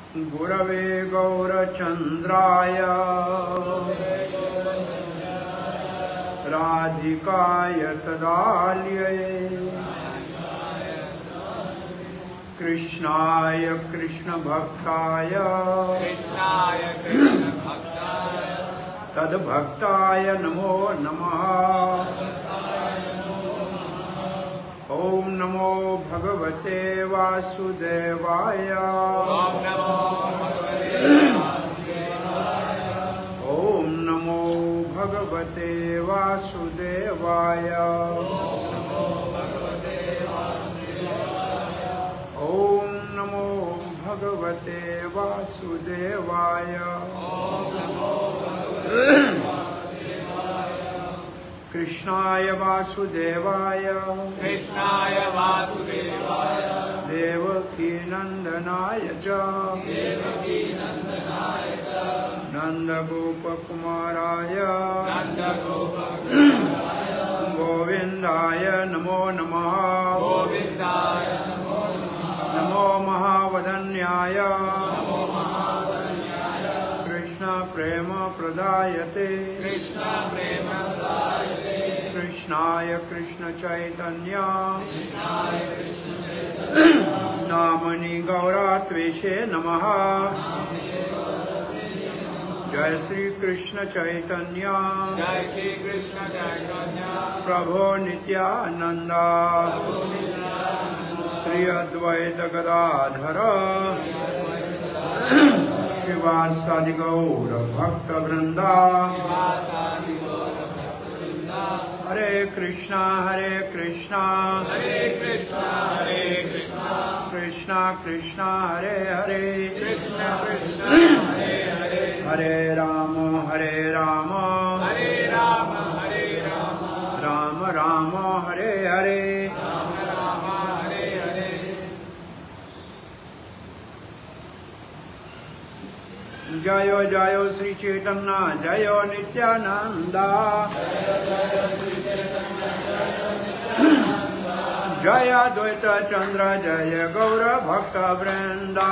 गुरवे गौरचन्द्राय राधिकाय तदालये कृष्णाय कृष्णभक्ताय तद्भक्ताय नमो नमः। ओम नमो भगवते वासुदेवाय। ओम नमो भगवते वासुदेवाय। ओम नमो भगवते वासुदेवाय। कृष्णाय वासुदेवाय कृष्णाय वासुदेवाय देवकी नंदनाय च देवकी नंदनाय च नंदगोपकुमाराय नंदगोपकुमाराय गोविंदाय नमो नमः। गोविंदाय नमो नमः। नमो महावदन्याय नमो महावदन्याय कृष्ण प्रेम प्रदायते कृष्ण प्रेम प्रदायते कृष्णाय कृष्ण चैतन्य कृष्णाय कृष्ण चैतन्य नामनि गौरात्वेषे नमः। जय श्री कृष्ण चैतन्य जय श्री कृष्ण चैतन्य प्रभो नित्यानंद श्री अद्वैत गदाधर शिवासादि गौर भक्त वृंदा। हरे कृष्णा कृष्णा कृष्णा कृष्णा हरे हरे कृष्ण कृष्ण हरे हरे हरे राम हरे राम हरे राम राम राम हरे हरे। राम राम हरे हरे जयो जयो श्री चैतन्य जयो नित्यानंद जय द्वैत चंद्र जय गौर भक्त वृंदा।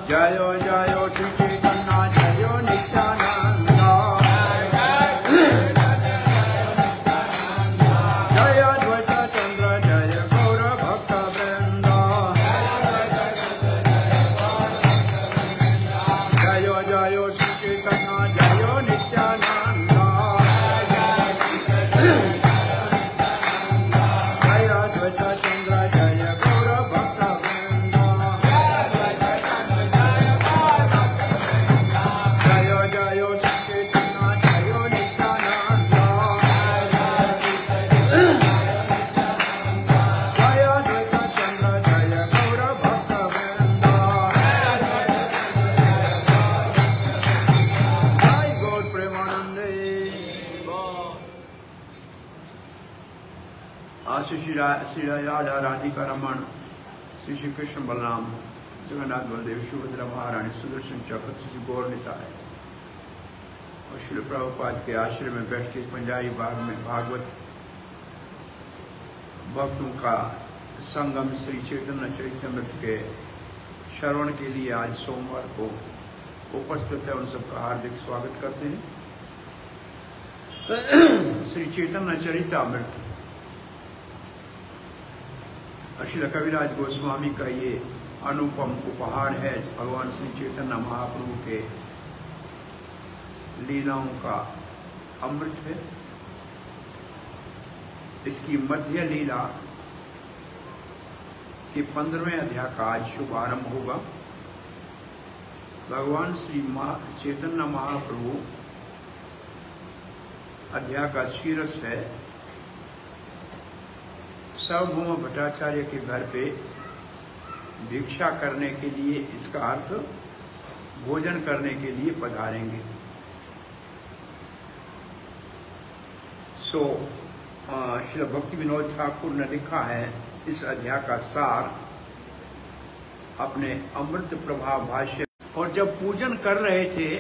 जयो जयो श्री चैतन्य जयो नित्यानंद जय द्वैत चंद्र जय गौर भक्त वृंदा। जयो जयो श्री चैतन्य जयो नित्यानंद जय द्वैत चंद्र जय गौर भक्त वृंदा। जयो जयो श्री चैतन्य जयो नित्यानंद जय द्वैत चंद्र जय गौर भक्त वृंदा। जय गौर प्रेमानंदे। श्री राधा राधिका रमन श्री श्री कृष्ण बलराम जगन्नाथ बलदेव सुभद्रा महारानी सुदर्शन चक्र श्री गौर निताय और श्री प्रभुपाद के आश्रम में बैठ के पंजाबी बाग में भागवत भक्तों का संगम श्री चैतन्य चरितमृत के श्रवण के लिए आज सोमवार को उपस्थित है। उन सबका हार्दिक स्वागत करते हैं। श्री चैतन्य चरितमृत श्री कविराज गोस्वामी का ये अनुपम उपहार है। भगवान श्री चैतन्य महाप्रभु के लीलाओं का अमृत है। इसकी मध्य लीला के 15वें अध्याय का आज शुभारंभ होगा। भगवान श्री चैतन्य महाप्रभु अध्याय का शीर्ष है सार्वभौम भट्टाचार्य के घर पे भिक्षा करने के लिए, इसका अर्थ भोजन करने के लिए पधारेंगे। श्री भक्ति विनोद ठाकुर ने लिखा है इस अध्याय का सार अपने अमृत प्रभाव भाष्य। और जब पूजन कर रहे थे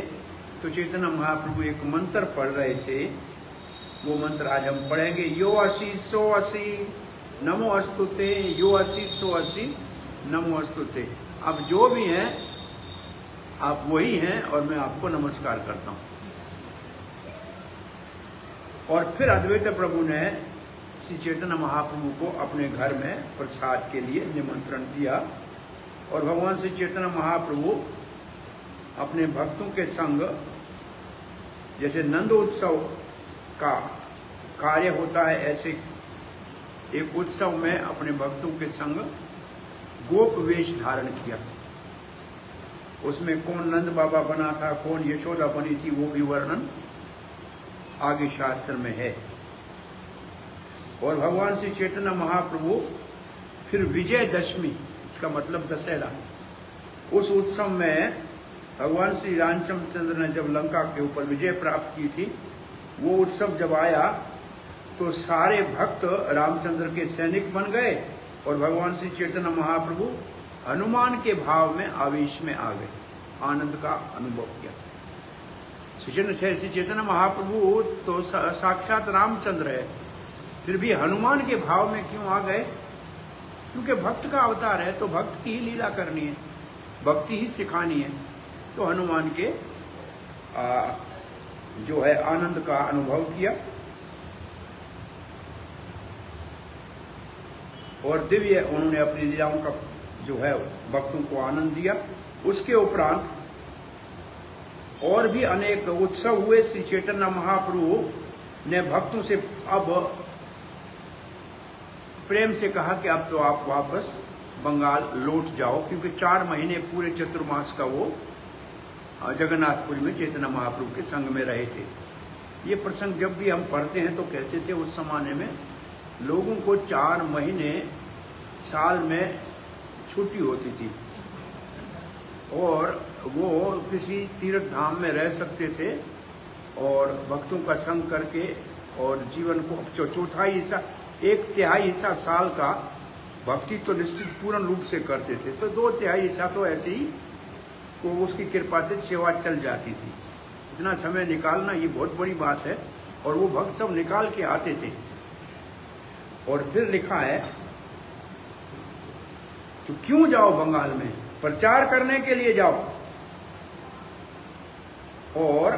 तो चैतन्य महाप्रभु एक मंत्र पढ़ रहे थे। वो मंत्र आज हम पढ़ेंगे। यो असी सो असी नमो अस्तुते, यो असि सो असि, नमो अस्तुते। अब जो भी हैं आप वही हैं और मैं आपको नमस्कार करता हूं। और फिर अद्वैत प्रभु ने श्री चैतन्य महाप्रभु को अपने घर में प्रसाद के लिए निमंत्रण दिया और भगवान श्री चैतन्य महाप्रभु अपने भक्तों के संग, जैसे नंद उत्सव का कार्य होता है, ऐसे एक उत्सव में अपने भक्तों के संग गोप वेश धारण किया। उसमें कौन नंद बाबा बना था, कौन यशोदा बनी थी, वो भी वर्णन आगे शास्त्र में है। और भगवान श्री चैतन्य महाप्रभु फिर विजयदशमी, इसका मतलब दशहरा, उस उत्सव में भगवान श्री रामचंद्र ने जब लंका के ऊपर विजय प्राप्त की थी, वो उत्सव जब आया तो सारे भक्त रामचंद्र के सैनिक बन गए और भगवान श्री चैतन्य महाप्रभु हनुमान के भाव में आवेश में आ गए, आनंद का अनुभव किया। श्री चैतन्य महाप्रभु तो साक्षात रामचंद्र है, फिर भी हनुमान के भाव में क्यों आ गए? क्योंकि भक्त का अवतार है तो भक्त की ही लीला करनी है, भक्ति ही सिखानी है। तो हनुमान के जो है आनंद का अनुभव किया और दिव्य उन्होंने अपनी लीलाओं का जो है भक्तों को आनंद दिया। उसके उपरांत और भी अनेक उत्सव हुए। श्री चैतन्य महाप्रभु ने भक्तों से अब प्रेम से कहा कि अब तो आप वापस बंगाल लौट जाओ, क्योंकि 4 महीने पूरे चतुर्मास का वो जगन्नाथपुरी में चैतन्य महाप्रभु के संग में रहे थे। ये प्रसंग जब भी हम पढ़ते हैं तो कहते थे उस जमाने में लोगों को 4 महीने साल में छुट्टी होती थी और वो किसी तीर्थ धाम में रह सकते थे और भक्तों का संग करके और जीवन को चौथाई हिस्सा, 1/3 हिस्सा साल का भक्ति तो निश्चित पूर्ण रूप से करते थे, तो 2/3 हिस्सा तो ऐसे ही को उसकी कृपा से सेवा चल जाती थी। इतना समय निकालना ये बहुत बड़ी बात है और वो भक्त सब निकाल के आते थे। और फिर लिखा है तो क्यों जाओ बंगाल में, प्रचार करने के लिए जाओ। और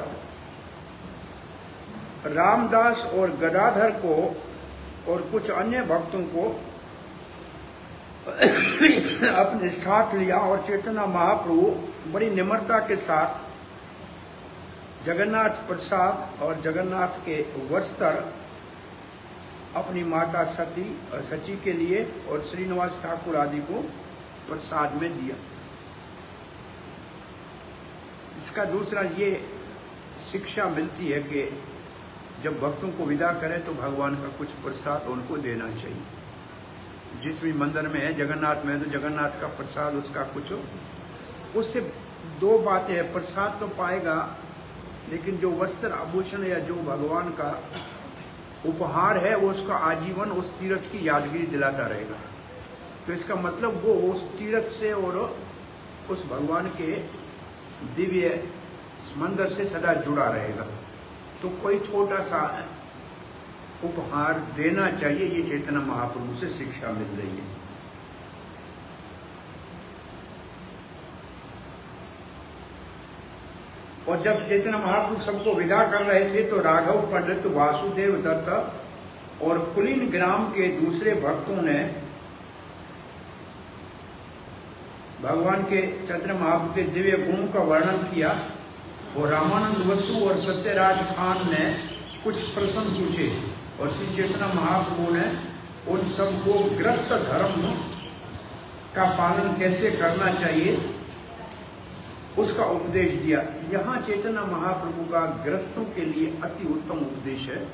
रामदास और गदाधर को और कुछ अन्य भक्तों को अपने साथ लिया और चैतन्य महाप्रभु बड़ी निम्रता के साथ जगन्नाथ प्रसाद और जगन्नाथ के वस्त्र अपनी माता सची के लिए और श्रीनिवास ठाकुर आदि को प्रसाद में दिया। इसका दूसरा ये शिक्षा मिलती है कि जब भक्तों को विदा करें तो भगवान का कुछ प्रसाद उनको देना चाहिए। जिस भी मंदिर में है, जगन्नाथ में है तो जगन्नाथ का प्रसाद उसका कुछ, उससे 2 बातें हैं, प्रसाद तो पाएगा लेकिन जो वस्त्र आभूषण या जो भगवान का उपहार है वो उसका आजीवन उस तीर्थ की यादगिरी दिलाता रहेगा। तो इसका मतलब वो उस तीर्थ से और उस भगवान के दिव्य मंदिर से सदा जुड़ा रहेगा। तो कोई छोटा सा उपहार देना चाहिए, ये चैतन्य महाप्रभु से शिक्षा मिल रही है। और जब चैतन्य महाप्रभु सबको विदा कर रहे थे तो राघव पंडित, वासुदेव दत्त और कुलीन ग्राम के दूसरे भक्तों ने भगवान के चैतन्य महाप्रभु के दिव्य गुणों का वर्णन किया। और रामानंद वसु और सत्यराज खान ने कुछ प्रश्न पूछे और श्री चैतन्य महाप्रभु ने उन सबको गृहस्थ धर्म का पालन कैसे करना चाहिए उसका उपदेश दिया। यहाँ चैतन्य महाप्रभु का गृहस्थों के लिए अति उत्तम उपदेश है।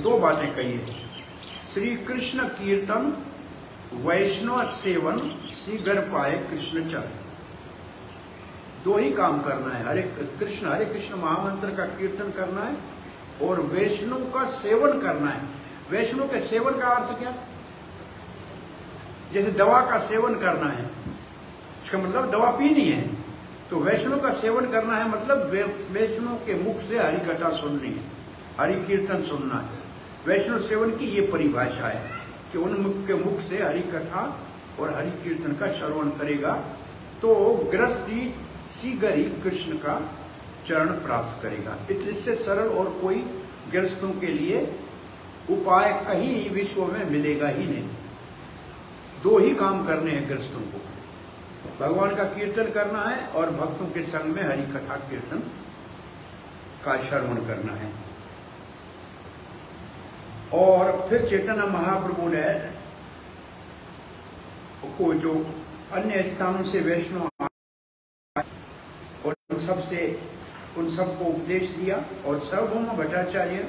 2 बातें कही है। श्री कृष्ण कीर्तन, वैष्णव सेवन, शीघ्र पाए कृष्ण चरण। 2 ही काम करना है, हरे कृष्ण महामंत्र का कीर्तन करना है और वैष्णव का सेवन करना है। वैष्णव के सेवन का अर्थ क्या? जैसे दवा का सेवन करना है, इसका मतलब दवा पीनी है, तो वैष्णव का सेवन करना है मतलब वैष्णव के मुख से हरि कथा सुननी है, हरि कीर्तन सुनना है। वैष्णव सेवन की ये परिभाषा है कि उनके मुख से हरि कथा और हरि कीर्तन का श्रवण करेगा तो गृहस्थी शीघ्र ही कृष्ण का चरण प्राप्त करेगा। इससे सरल और कोई गृहस्थों के लिए उपाय कहीं विश्व में मिलेगा ही नहीं। दो ही काम करने हैं गृहस्थों को, भगवान का कीर्तन करना है और भक्तों के संग में हरि कथा कीर्तन का श्रवण करना है। और फिर चैतन्य महाप्रभु ने को जो अन्य स्थानों से वैष्णव और उन सबको उपदेश दिया, और सार्वभौम भट्टाचार्य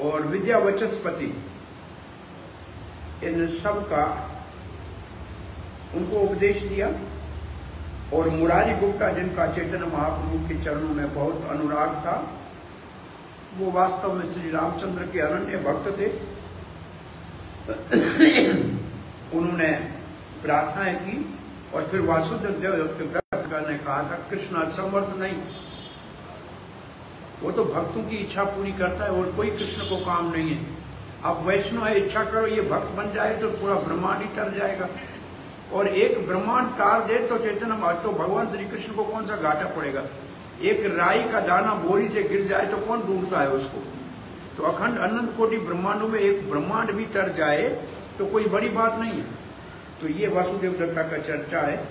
और विद्या वचस्पति इन सब का उनको उपदेश दिया। और मुरारी गुप्ता जिनका चैतन्य महाप्रभु के चरणों में बहुत अनुराग था, वो वास्तव में श्री रामचंद्र के अनन्य भक्त थे। उन्होंने प्रार्थनाएं की और फिर वासुदेव ने कहा था कृष्ण असमर्थ नहीं, वो तो भक्तों की इच्छा पूरी करता है और कोई कृष्ण को काम नहीं है। अब वैष्णव है, इच्छा करो ये भक्त बन जाए तो पूरा ब्रह्मांड ही तर जाएगा, और एक ब्रह्मांड तार दे तो चैतन्य तो भगवान श्री कृष्ण को कौन सा घाटा पड़ेगा। एक राई का दाना बोरी से गिर जाए तो कौन ढूंढता है उसको। तो अखंड अनंत कोटि ब्रह्मांडों में एक ब्रह्मांड भी तर जाए तो कोई बड़ी बात नहीं है। तो ये वासुदेव दत्ता का चर्चा है।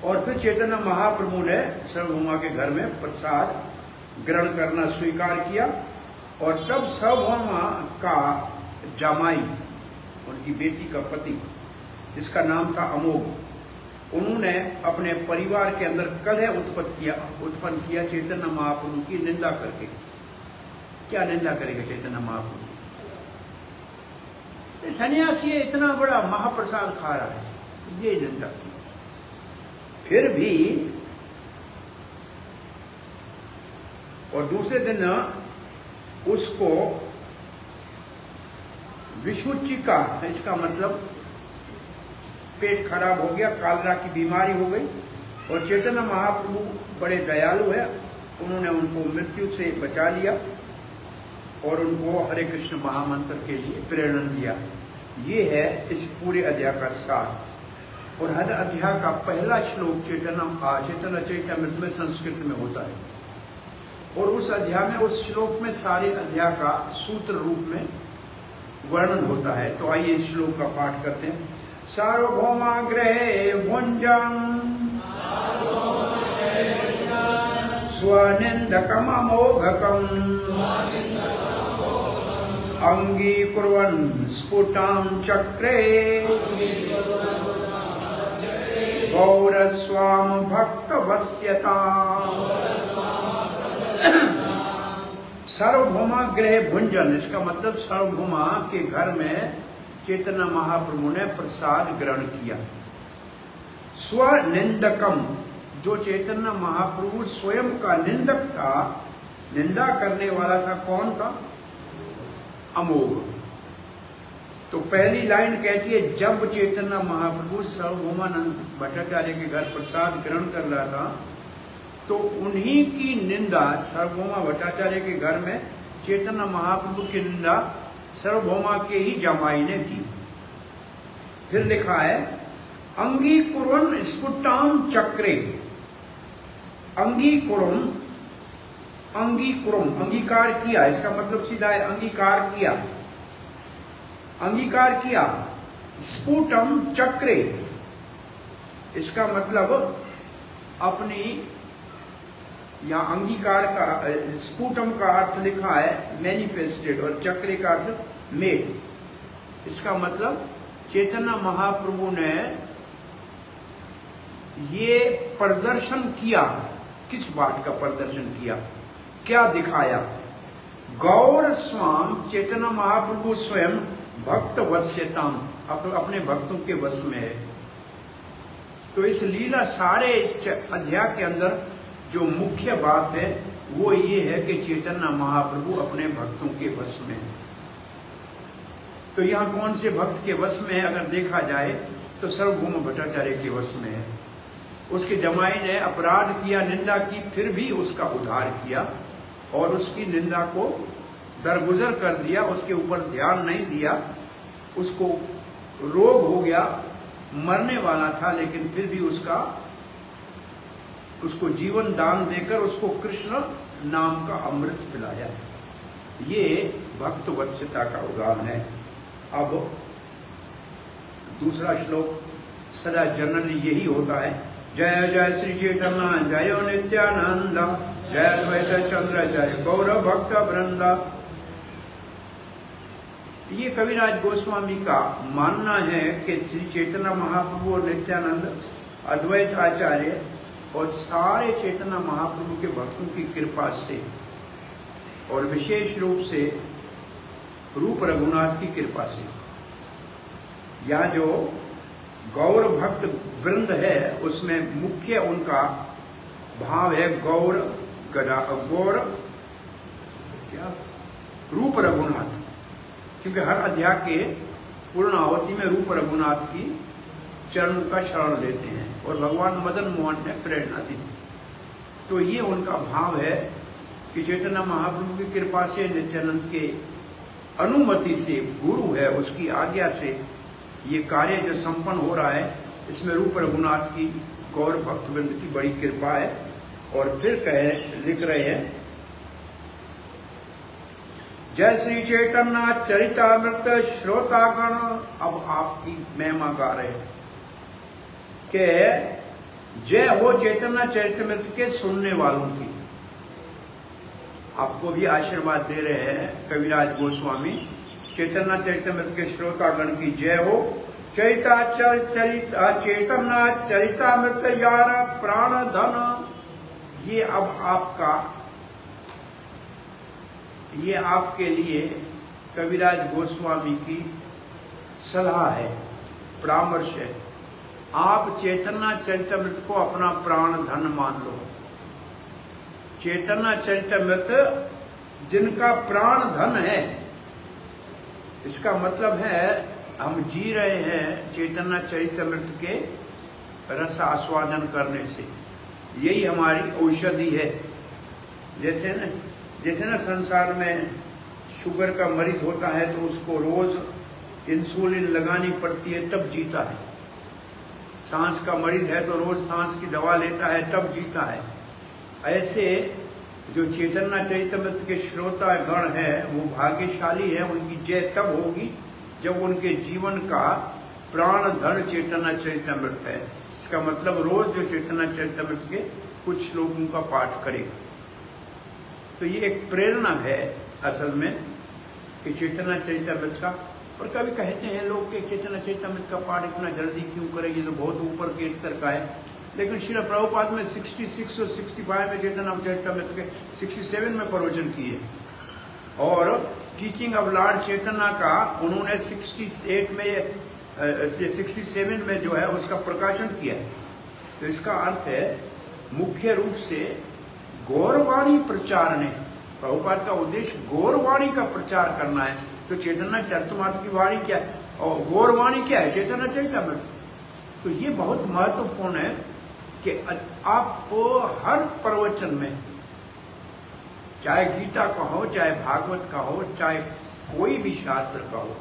और फिर चैतन्य महाप्रभु ने सार्वभौमा के घर में प्रसाद ग्रहण करना स्वीकार किया, और तब सार्वभौमा का जमाई, उनकी बेटी का पति, जिसका नाम था अमोघ, उन्होंने अपने परिवार के अंदर कलह उत्पन्न किया चैतन्य महाप्रभु की निंदा करके। क्या निंदा करेगा चैतन्य महाप्रभु? सन्यासी इतना बड़ा महाप्रसाद खा रहा है, ये निंदा की। फिर भी और दूसरे दिन उसको विषुचिका, इसका मतलब पेट खराब हो गया, कालरा की बीमारी हो गई, और चैतन्य महाप्रभु बड़े दयालु है, उन्होंने उनको मृत्यु से बचा लिया और उनको हरे कृष्ण महामंत्र के लिए प्रेरणा दिया। ये है इस पूरे अध्याय का सार। और हर अध्याय का पहला श्लोक चैतन्य चैतन्यमृत में संस्कृत में होता है, और उस अध्याय में उस श्लोक में सारे अध्याय का सूत्र रूप में वर्णन होता है। तो आइए इस श्लोक का पाठ करते हैं। सार्वभौमाग्रहे भुञ्जन् स्वनिन्दकममोघकम् अङ्गीकुर्वन् स्फुटां चक्रे गौरस्वाम भक्तवस्यताम्। सार्वभौमा गृह भुंजन, इसका मतलब सार्वभौमा के घर में चैतन्य महाप्रभु ने प्रसाद ग्रहण किया। स्वनिंदकम, जो चैतन्य महाप्रभु स्वयं का निंदक था, निंदा करने वाला था, कौन था? अमोघ। तो पहली लाइन कहती है, जब चैतन्य महाप्रभु सार्वभौमानंद भट्टाचार्य के घर प्रसाद ग्रहण कर रहा था तो उन्हीं की निंदा सार्वभौमा भट्टाचार्य के घर में चैतन्य महाप्रभु की निंदा सार्वभौमा के ही जमाई ने की। फिर लिखा है अंगीकुर्वन् स्फुटां चक्रे। अंगीकुर्वन्, अंगीकार किया, इसका मतलब सीधा है अंगीकार किया, अंगीकार किया। स्फुटम चक्रे, इसका मतलब अपनी, यहाँ अंगीकार का स्फुटम का अर्थ लिखा है मैनिफेस्टेड, और चक्रे का अर्थ मेड। इसका मतलब चैतन्य महाप्रभु ने ये प्रदर्शन किया। किस बात का प्रदर्शन किया, क्या दिखाया? गौर स्वाम, चैतन्य महाप्रभु स्वयं भक्त वश्यताम, अपने भक्तों के वश में है। तो इस लीला, सारे इस अध्याय के अंदर जो मुख्य बात है वो ये है कि चैतन्य महाप्रभु अपने भक्तों के वश में है। तो यहाँ कौन से भक्त के वश में है अगर देखा जाए तो सार्वभौम भट्टाचार्य के वश में है। उसके जमाई ने अपराध किया, निंदा की, फिर भी उसका उद्धार किया और उसकी निंदा को दरगुजर कर दिया, उसके ऊपर ध्यान नहीं दिया, उसको रोग हो गया, मरने वाला था, लेकिन फिर भी उसको जीवन दान देकर उसको कृष्ण नाम का अमृत पिलाया। ये भक्त वत्सता का उदाहरण है। अब दूसरा श्लोक सदा जनरली यही होता है, जय जय श्री चैतन्य जय नित्यानंद, जय अद्वैत चंद्र जय गौर भक्त वृंदा। ये कविराज गोस्वामी का मानना है कि श्री चैतन्य महाप्रभु और नित्यानंद अद्वैत आचार्य और सारे चैतन्य महाप्रभु के भक्तों की कृपा से और विशेष रूप से रूप रघुनाथ की कृपा से, या जो गौर भक्त वृंद है उसमें मुख्य उनका भाव है गौर रूप रघुनाथ, क्योंकि हर अध्याय के पूर्णावती में रूप रघुनाथ की चरणों का शरण लेते हैं और भगवान मदन मोहन ने प्रेरणा दी। तो ये उनका भाव है कि चैतन्य महाप्रभु की कृपा से, नित्यानंद के अनुमति से, गुरु है उसकी आज्ञा से ये कार्य जो संपन्न हो रहा है, इसमें रूप रघुनाथ की गौर भक्तवृंद की बड़ी कृपा है। और फिर लिख रहे हैं, जय श्री चैतन्य चरितामृत श्रोतागण। अब आपकी महिमा गा रहे हैं कि जय हो चैतन्य चरितामृत के सुनने वालों की। आपको भी आशीर्वाद दे रहे हैं कविराज गोस्वामी, चैतन्य चरितामृत के श्रोतागण की जय हो। चैतन्य चरितामृत यार प्राण धन। ये अब ये आपके लिए कविराज गोस्वामी की सलाह है, परामर्श है। आप चैतन्य चरितामृत को अपना प्राण धन मान लो। चैतन्य चरितामृत जिनका प्राण धन है, इसका मतलब है हम जी रहे हैं चैतन्य चरितामृत के रस आस्वादन करने से, यही हमारी औषधि है। जैसे ना संसार में शुगर का मरीज होता है तो उसको रोज इंसुलिन लगानी पड़ती है तब जीता है। सांस का मरीज है तो रोज सांस की दवा लेता है तब जीता है। ऐसे जो चैतन्य चरितामृत के श्रोता गण है वो भाग्यशाली है, उनकी जय तब होगी जब उनके जीवन का प्राण धन चैतन्य चरितामृत है। इसका मतलब रोज जो चैतन्य चरितामृत के कुछ श्लोकों का पाठ करेगा। तो ये एक प्रेरणा है असल में कि चैतन्य चरितामृत का। और कभी कहते हैं लोग कि चैतन्य चरितामृत का पाठ इतना जल्दी क्यों करेगी, तो बहुत ऊपर के स्तर का है। लेकिन श्रील प्रभुपाद में 66 और 65 में चैतन्य चरितामृत के 67 में प्रवचन किए, और टीचिंग ऑफ लॉर्ड चैतन्य का उन्होंने 67 में जो है उसका प्रकाशन किया है। तो इसका अर्थ है मुख्य रूप से गौरवाणी प्रचार ने, प्रभुपाद का उद्देश्य गौरवाणी का प्रचार करना है। तो चैतन्य चरितामृत की वाणी क्या है और गौरवाणी क्या है, चैतन्य चरितामृत। तो ये बहुत महत्वपूर्ण है कि आपको हर प्रवचन में, चाहे गीता का हो, चाहे भागवत का हो, चाहे कोई भी शास्त्र का हो,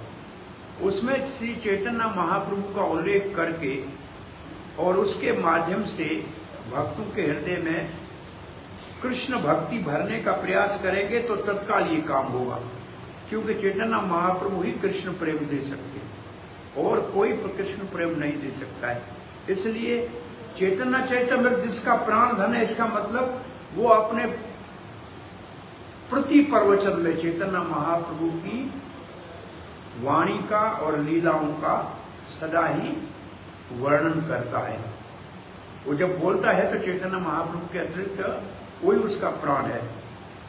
उसमें श्री चैतन्य महाप्रभु का उल्लेख करके और उसके माध्यम से भक्तों के हृदय में कृष्ण भक्ति भरने का प्रयास करेंगे तो तत्काल ये काम होगा, क्योंकि चैतन्य महाप्रभु ही कृष्ण प्रेम दे सकते हैं और कोई कृष्ण प्रेम नहीं दे सकता है। इसलिए चैतन्य चरितामृत जिसका प्राण धन है, इसका मतलब वो अपने प्रति प्रवचन में चैतन्य महाप्रभु की वाणी का और लीलाओं का सदा ही वर्णन करता है। वो जब बोलता है तो चैतन्य महाप्रभु के अतिरिक्त कोई उसका प्राण है,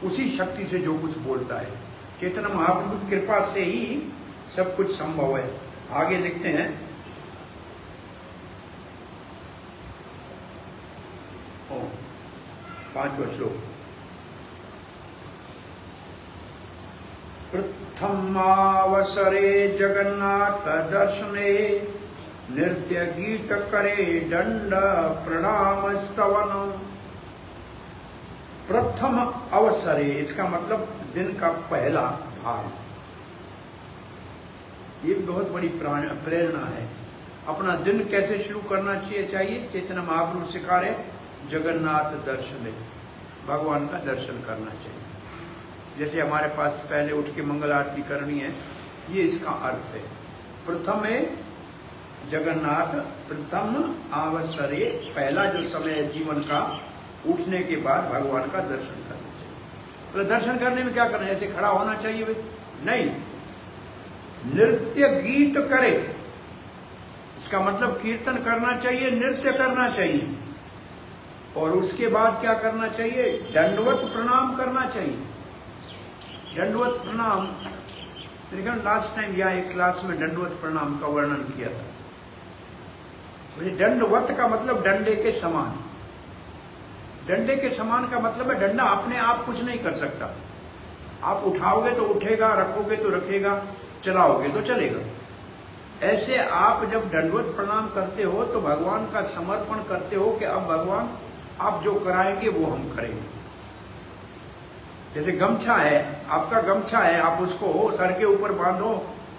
उसी शक्ति से जो कुछ बोलता है। चैतन्य महाप्रभु की कृपा से ही सब कुछ संभव है। आगे लिखते हैं, पांचवा श्लोक। प्रथमावसरे जगन्नाथ दर्शने नृत्य गीत करे दंड प्रणाम स्तवन। प्रथम अवसरे, इसका मतलब दिन का पहला भाग। ये बहुत बड़ी प्रेरणा है। अपना दिन कैसे शुरू करना चाहिए? चैतन्य महाप्रभु सिखा रहे, जगन्नाथ दर्शन, भगवान का दर्शन करना चाहिए। जैसे हमारे पास पहले उठ के मंगल आरती करनी है, ये इसका अर्थ है। प्रथम है जगन्नाथ, प्रथम अवसरे, पहला जो समय है जीवन का, उठने के बाद भगवान का दर्शन करना चाहिए। तो दर्शन करने में क्या करना है? ऐसे खड़ा होना चाहिए भाई? नहीं, नृत्य गीत करे, इसका मतलब कीर्तन करना चाहिए, नृत्य करना चाहिए। और उसके बाद क्या करना चाहिए? दंडवत प्रणाम करना चाहिए। दंडवत प्रणाम, लेकिन लास्ट टाइम यहाँ एक क्लास में दंडवत प्रणाम का वर्णन किया था। दंडवत का मतलब डंडे के समान। डंडे के समान का मतलब है डंडा अपने आप कुछ नहीं कर सकता। आप उठाओगे तो उठेगा, रखोगे तो रखेगा, चलाओगे तो चलेगा। ऐसे आप जब दंडवत प्रणाम करते हो तो भगवान का समर्पण करते हो कि अब भगवान आप जो कराएंगे वो हम करेंगे। जैसे गमछा है, आपका गमछा है, आप उसको सर के ऊपर बांधो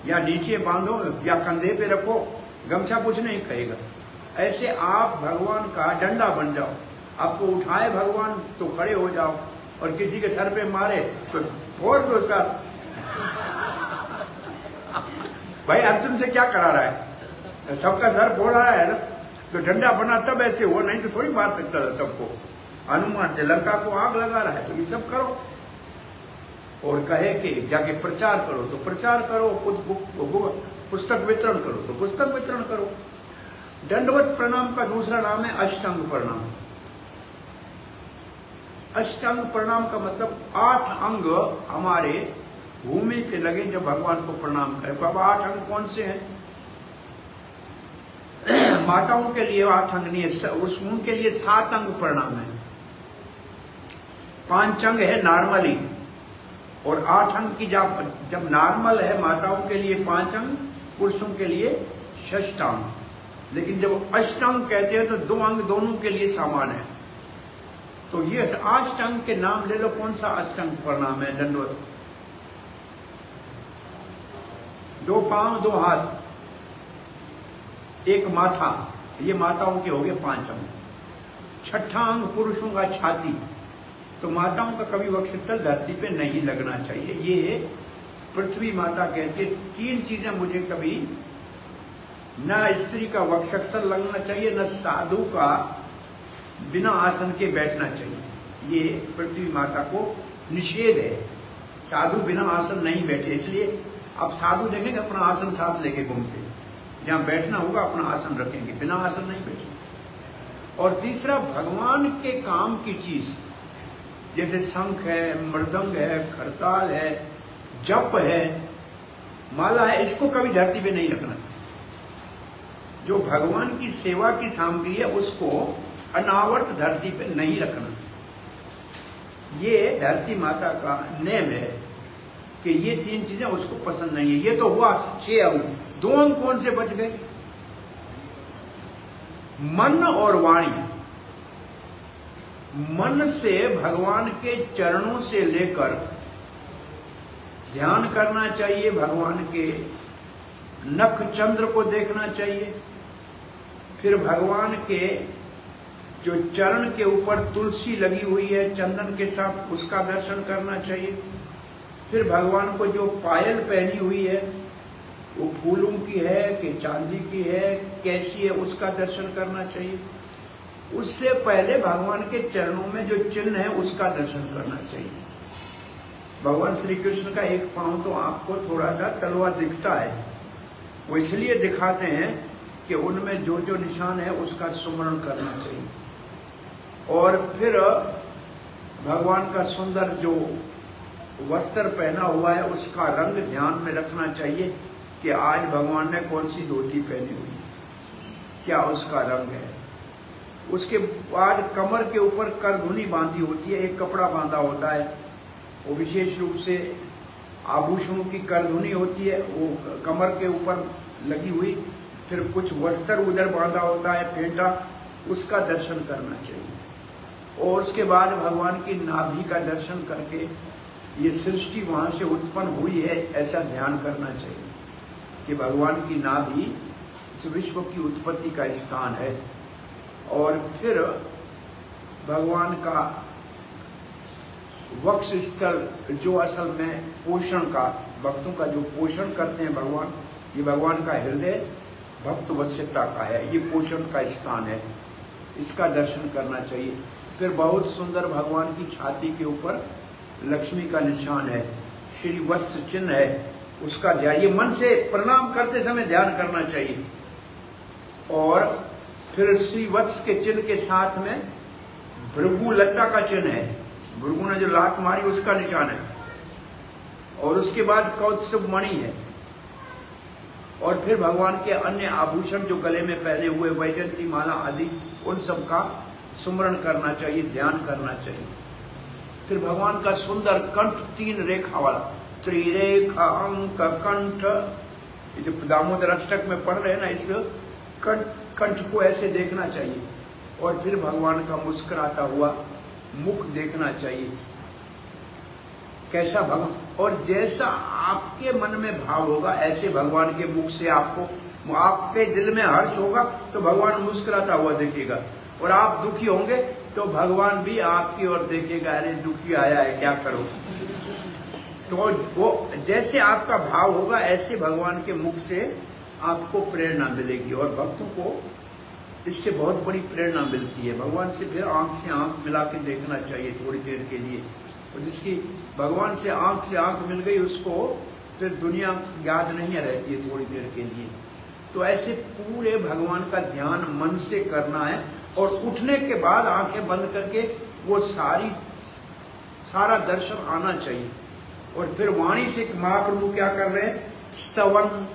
या नीचे बांधो या कंधे पे रखो, गमछा कुछ नहीं कहेगा। ऐसे आप भगवान का डंडा बन जाओ। आपको उठाए भगवान तो खड़े हो जाओ, और किसी के सर पे मारे तो फोड़ दो सर। भाई अर्जुन से क्या करा रहा है? सबका सर फोड़ रहा है ना, तो डंडा बना तब ऐसे हो, नहीं तो थोड़ी मार सकता था सबको। हनुमान से लंका को आग लगा रहा है, तो ये सब करो। और कहे कि जाके प्रचार करो तो प्रचार करो, पुस्तक वितरण करो तो पुस्तक वितरण करो। दंडवत प्रणाम का दूसरा नाम है अष्टांग प्रणाम। अष्टांग प्रणाम का मतलब 8 अंग हमारे भूमि पे लगे जब भगवान को प्रणाम करें। अब 8 अंग कौन से हैं? माताओं के लिए 8 अंग नहीं है, उनके लिए 7 अंग प्रणाम है। 5 अंग है नॉर्मली, और 8 अंग की जब नॉर्मल है माताओं के लिए 5 अंग, पुरुषों के लिए षष्टांग। लेकिन जब अष्टांग कहते हैं तो 2 अंग दोनों के लिए समान है। तो ये अष्टांग के नाम ले लो। कौन सा अष्टांग प्रणाम है? दंडवत। 2 पांव, 2 हाथ, 1 माथा, ये माताओं के हो गए 5 अंग। छठा अंग पुरुषों का छाती। तो माताओं का कभी वक्षस्थल धरती पे नहीं लगना चाहिए। ये पृथ्वी माता कहती है 3 चीजें मुझे कभी, न स्त्री का वक्षस्थल लगना चाहिए, न साधु का बिना आसन के बैठना चाहिए। ये पृथ्वी माता को निषेध है। साधु बिना आसन नहीं बैठे। इसलिए आप साधु देखेंगे अपना आसन साथ लेके घूमते, जहां बैठना होगा अपना आसन रखेंगे, बिना आसन नहीं बैठेंगे। और तीसरा, भगवान के काम की चीज जैसे शंख है, मृदंग है, खरताल है, जप है, माला है, इसको कभी धरती पे नहीं रखना। जो भगवान की सेवा की सामग्री है उसको अनावृत धरती पे नहीं रखना। ये धरती माता का नियम है कि ये 3 चीजें उसको पसंद नहीं है। ये तो हुआ 6 अंग। 2 अंग कौन से बच गए? मन और वाणी। मन से भगवान के चरणों से लेकर ध्यान करना चाहिए, भगवान के नख चंद्र को देखना चाहिए, फिर भगवान के जो चरण के ऊपर तुलसी लगी हुई है चंदन के साथ, उसका दर्शन करना चाहिए। फिर भगवान को जो पायल पहनी हुई है वो फूलों की है कि चांदी की है, कैसी है, उसका दर्शन करना चाहिए। उससे पहले भगवान के चरणों में जो चिन्ह है उसका दर्शन करना चाहिए। भगवान श्री कृष्ण का एक पांव तो आपको थोड़ा सा तलवा दिखता है, वो इसलिए दिखाते हैं कि उनमें जो जो निशान है उसका स्मरण करना चाहिए। और फिर भगवान का सुंदर जो वस्त्र पहना हुआ है उसका रंग ध्यान में रखना चाहिए कि आज भगवान ने कौन सी धोती पहनी हुई है, क्या उसका रंग है। उसके बाद कमर के ऊपर करधुनी बांधी होती है, एक कपड़ा बांधा होता है, वो विशेष रूप से आभूषणों की करधुनी होती है, वो कमर के ऊपर लगी हुई। फिर कुछ वस्त्र उधर बांधा होता है, फेंटा, उसका दर्शन करना चाहिए। और उसके बाद भगवान की नाभि का दर्शन करके ये सृष्टि वहां से उत्पन्न हुई है, ऐसा ध्यान करना चाहिए कि भगवान की नाभि इस विश्व की उत्पत्ति का स्थान है। और फिर भगवान का वक्ष स्थल, जो असल में पोषण का, भक्तों का जो पोषण करते हैं भगवान, ये भगवान का हृदय भक्त वत्सलता का है, ये पोषण का स्थान है, इसका दर्शन करना चाहिए। फिर बहुत सुंदर भगवान की छाती के ऊपर लक्ष्मी का निशान है, श्री वत्स चिन्ह है, उसका ध्यान, ये मन से प्रणाम करते समय ध्यान करना चाहिए। और फिर श्री वत्स के चिन्ह के साथ में भृगु लता का चिन्ह है, भृगु ने जो लात मारी उसका निशान है। और उसके बाद कौत्सव मणि है। और फिर भगवान के अन्य आभूषण जो गले में पहने हुए, वैजयंती माला आदि, उन सब का सुमरण करना चाहिए, ध्यान करना चाहिए। फिर भगवान का सुंदर कंठ 3 रेखा वाला, त्रिरेखा अंक कंठ, ये जो दामोदर अष्टक में पढ़ रहे हैं ना, इस कंठ को ऐसे देखना चाहिए। और फिर भगवान का मुस्कुराता हुआ मुख देखना चाहिए, कैसा भगवान, और जैसा आपके मन में भाव होगा ऐसे भगवान के मुख से आपको, आपके दिल में हर्ष होगा तो भगवान मुस्कुराता हुआ दिखेगा, और आप दुखी होंगे तो भगवान भी आपकी ओर देखेगा, अरे दुखी आया है क्या करो। तो वो जैसे आपका भाव होगा ऐसे भगवान के मुख से आपको प्रेरणा मिलेगी। और भक्तों को इससे बहुत बड़ी प्रेरणा मिलती है, भगवान से फिर आंख से आंख मिला के देखना चाहिए थोड़ी देर के लिए। और जिसकी भगवान से आंख मिल गई उसको फिर दुनिया याद नहीं रहती है थोड़ी देर के लिए। तो ऐसे पूरे भगवान का ध्यान मन से करना है, और उठने के बाद आंखें बंद करके वो सारा दर्शन आना चाहिए। और फिर वाणी से महाप्रभु क्या कर रहे हैं, स्तवन,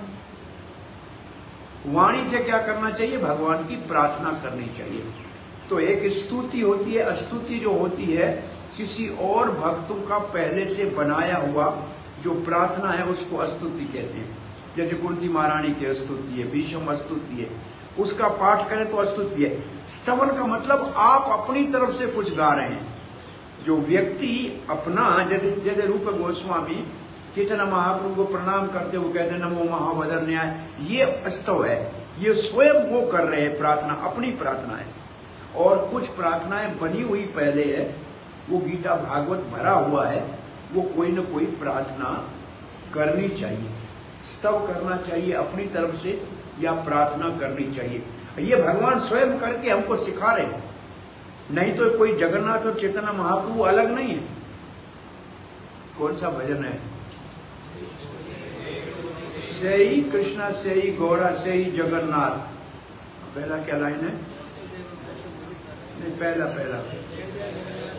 वाणी से क्या करना चाहिए, भगवान की प्रार्थना करनी चाहिए। तो एक स्तुति होती है, स्तुति जो होती है किसी और भक्तों का पहले से बनाया हुआ जो प्रार्थना है उसको स्तुति कहते हैं। जैसे कुंती महारानी की स्तुति है, भीष्म स्तुति है, उसका पाठ करें तो स्तुति है। स्तवन का मतलब आप अपनी तरफ से कुछ गा रहे हैं। जो व्यक्ति अपना, जैसे रूप गोस्वामी चैतन्य महाप्रभु को प्रणाम करते हुए कहते नमो महावदर न्याय, ये स्तव है, ये स्वयं वो कर रहे हैं प्रार्थना, अपनी प्रार्थना है। और कुछ प्रार्थनाएं बनी हुई पहले है, वो गीता भागवत भरा हुआ है, वो कोई न कोई प्रार्थना करनी चाहिए, स्तव करना चाहिए अपनी तरफ से, या प्रार्थना करनी चाहिए। ये भगवान स्वयं करके हमको सिखा रहे हैं, नहीं तो कोई जगन्नाथ और चैतन्य महाप्रभु अलग नहीं है। कौन सा भजन है, से ही कृष्णा से ही गौरा से ही जगन्नाथ, पहला क्या लाइन है, नहीं पहला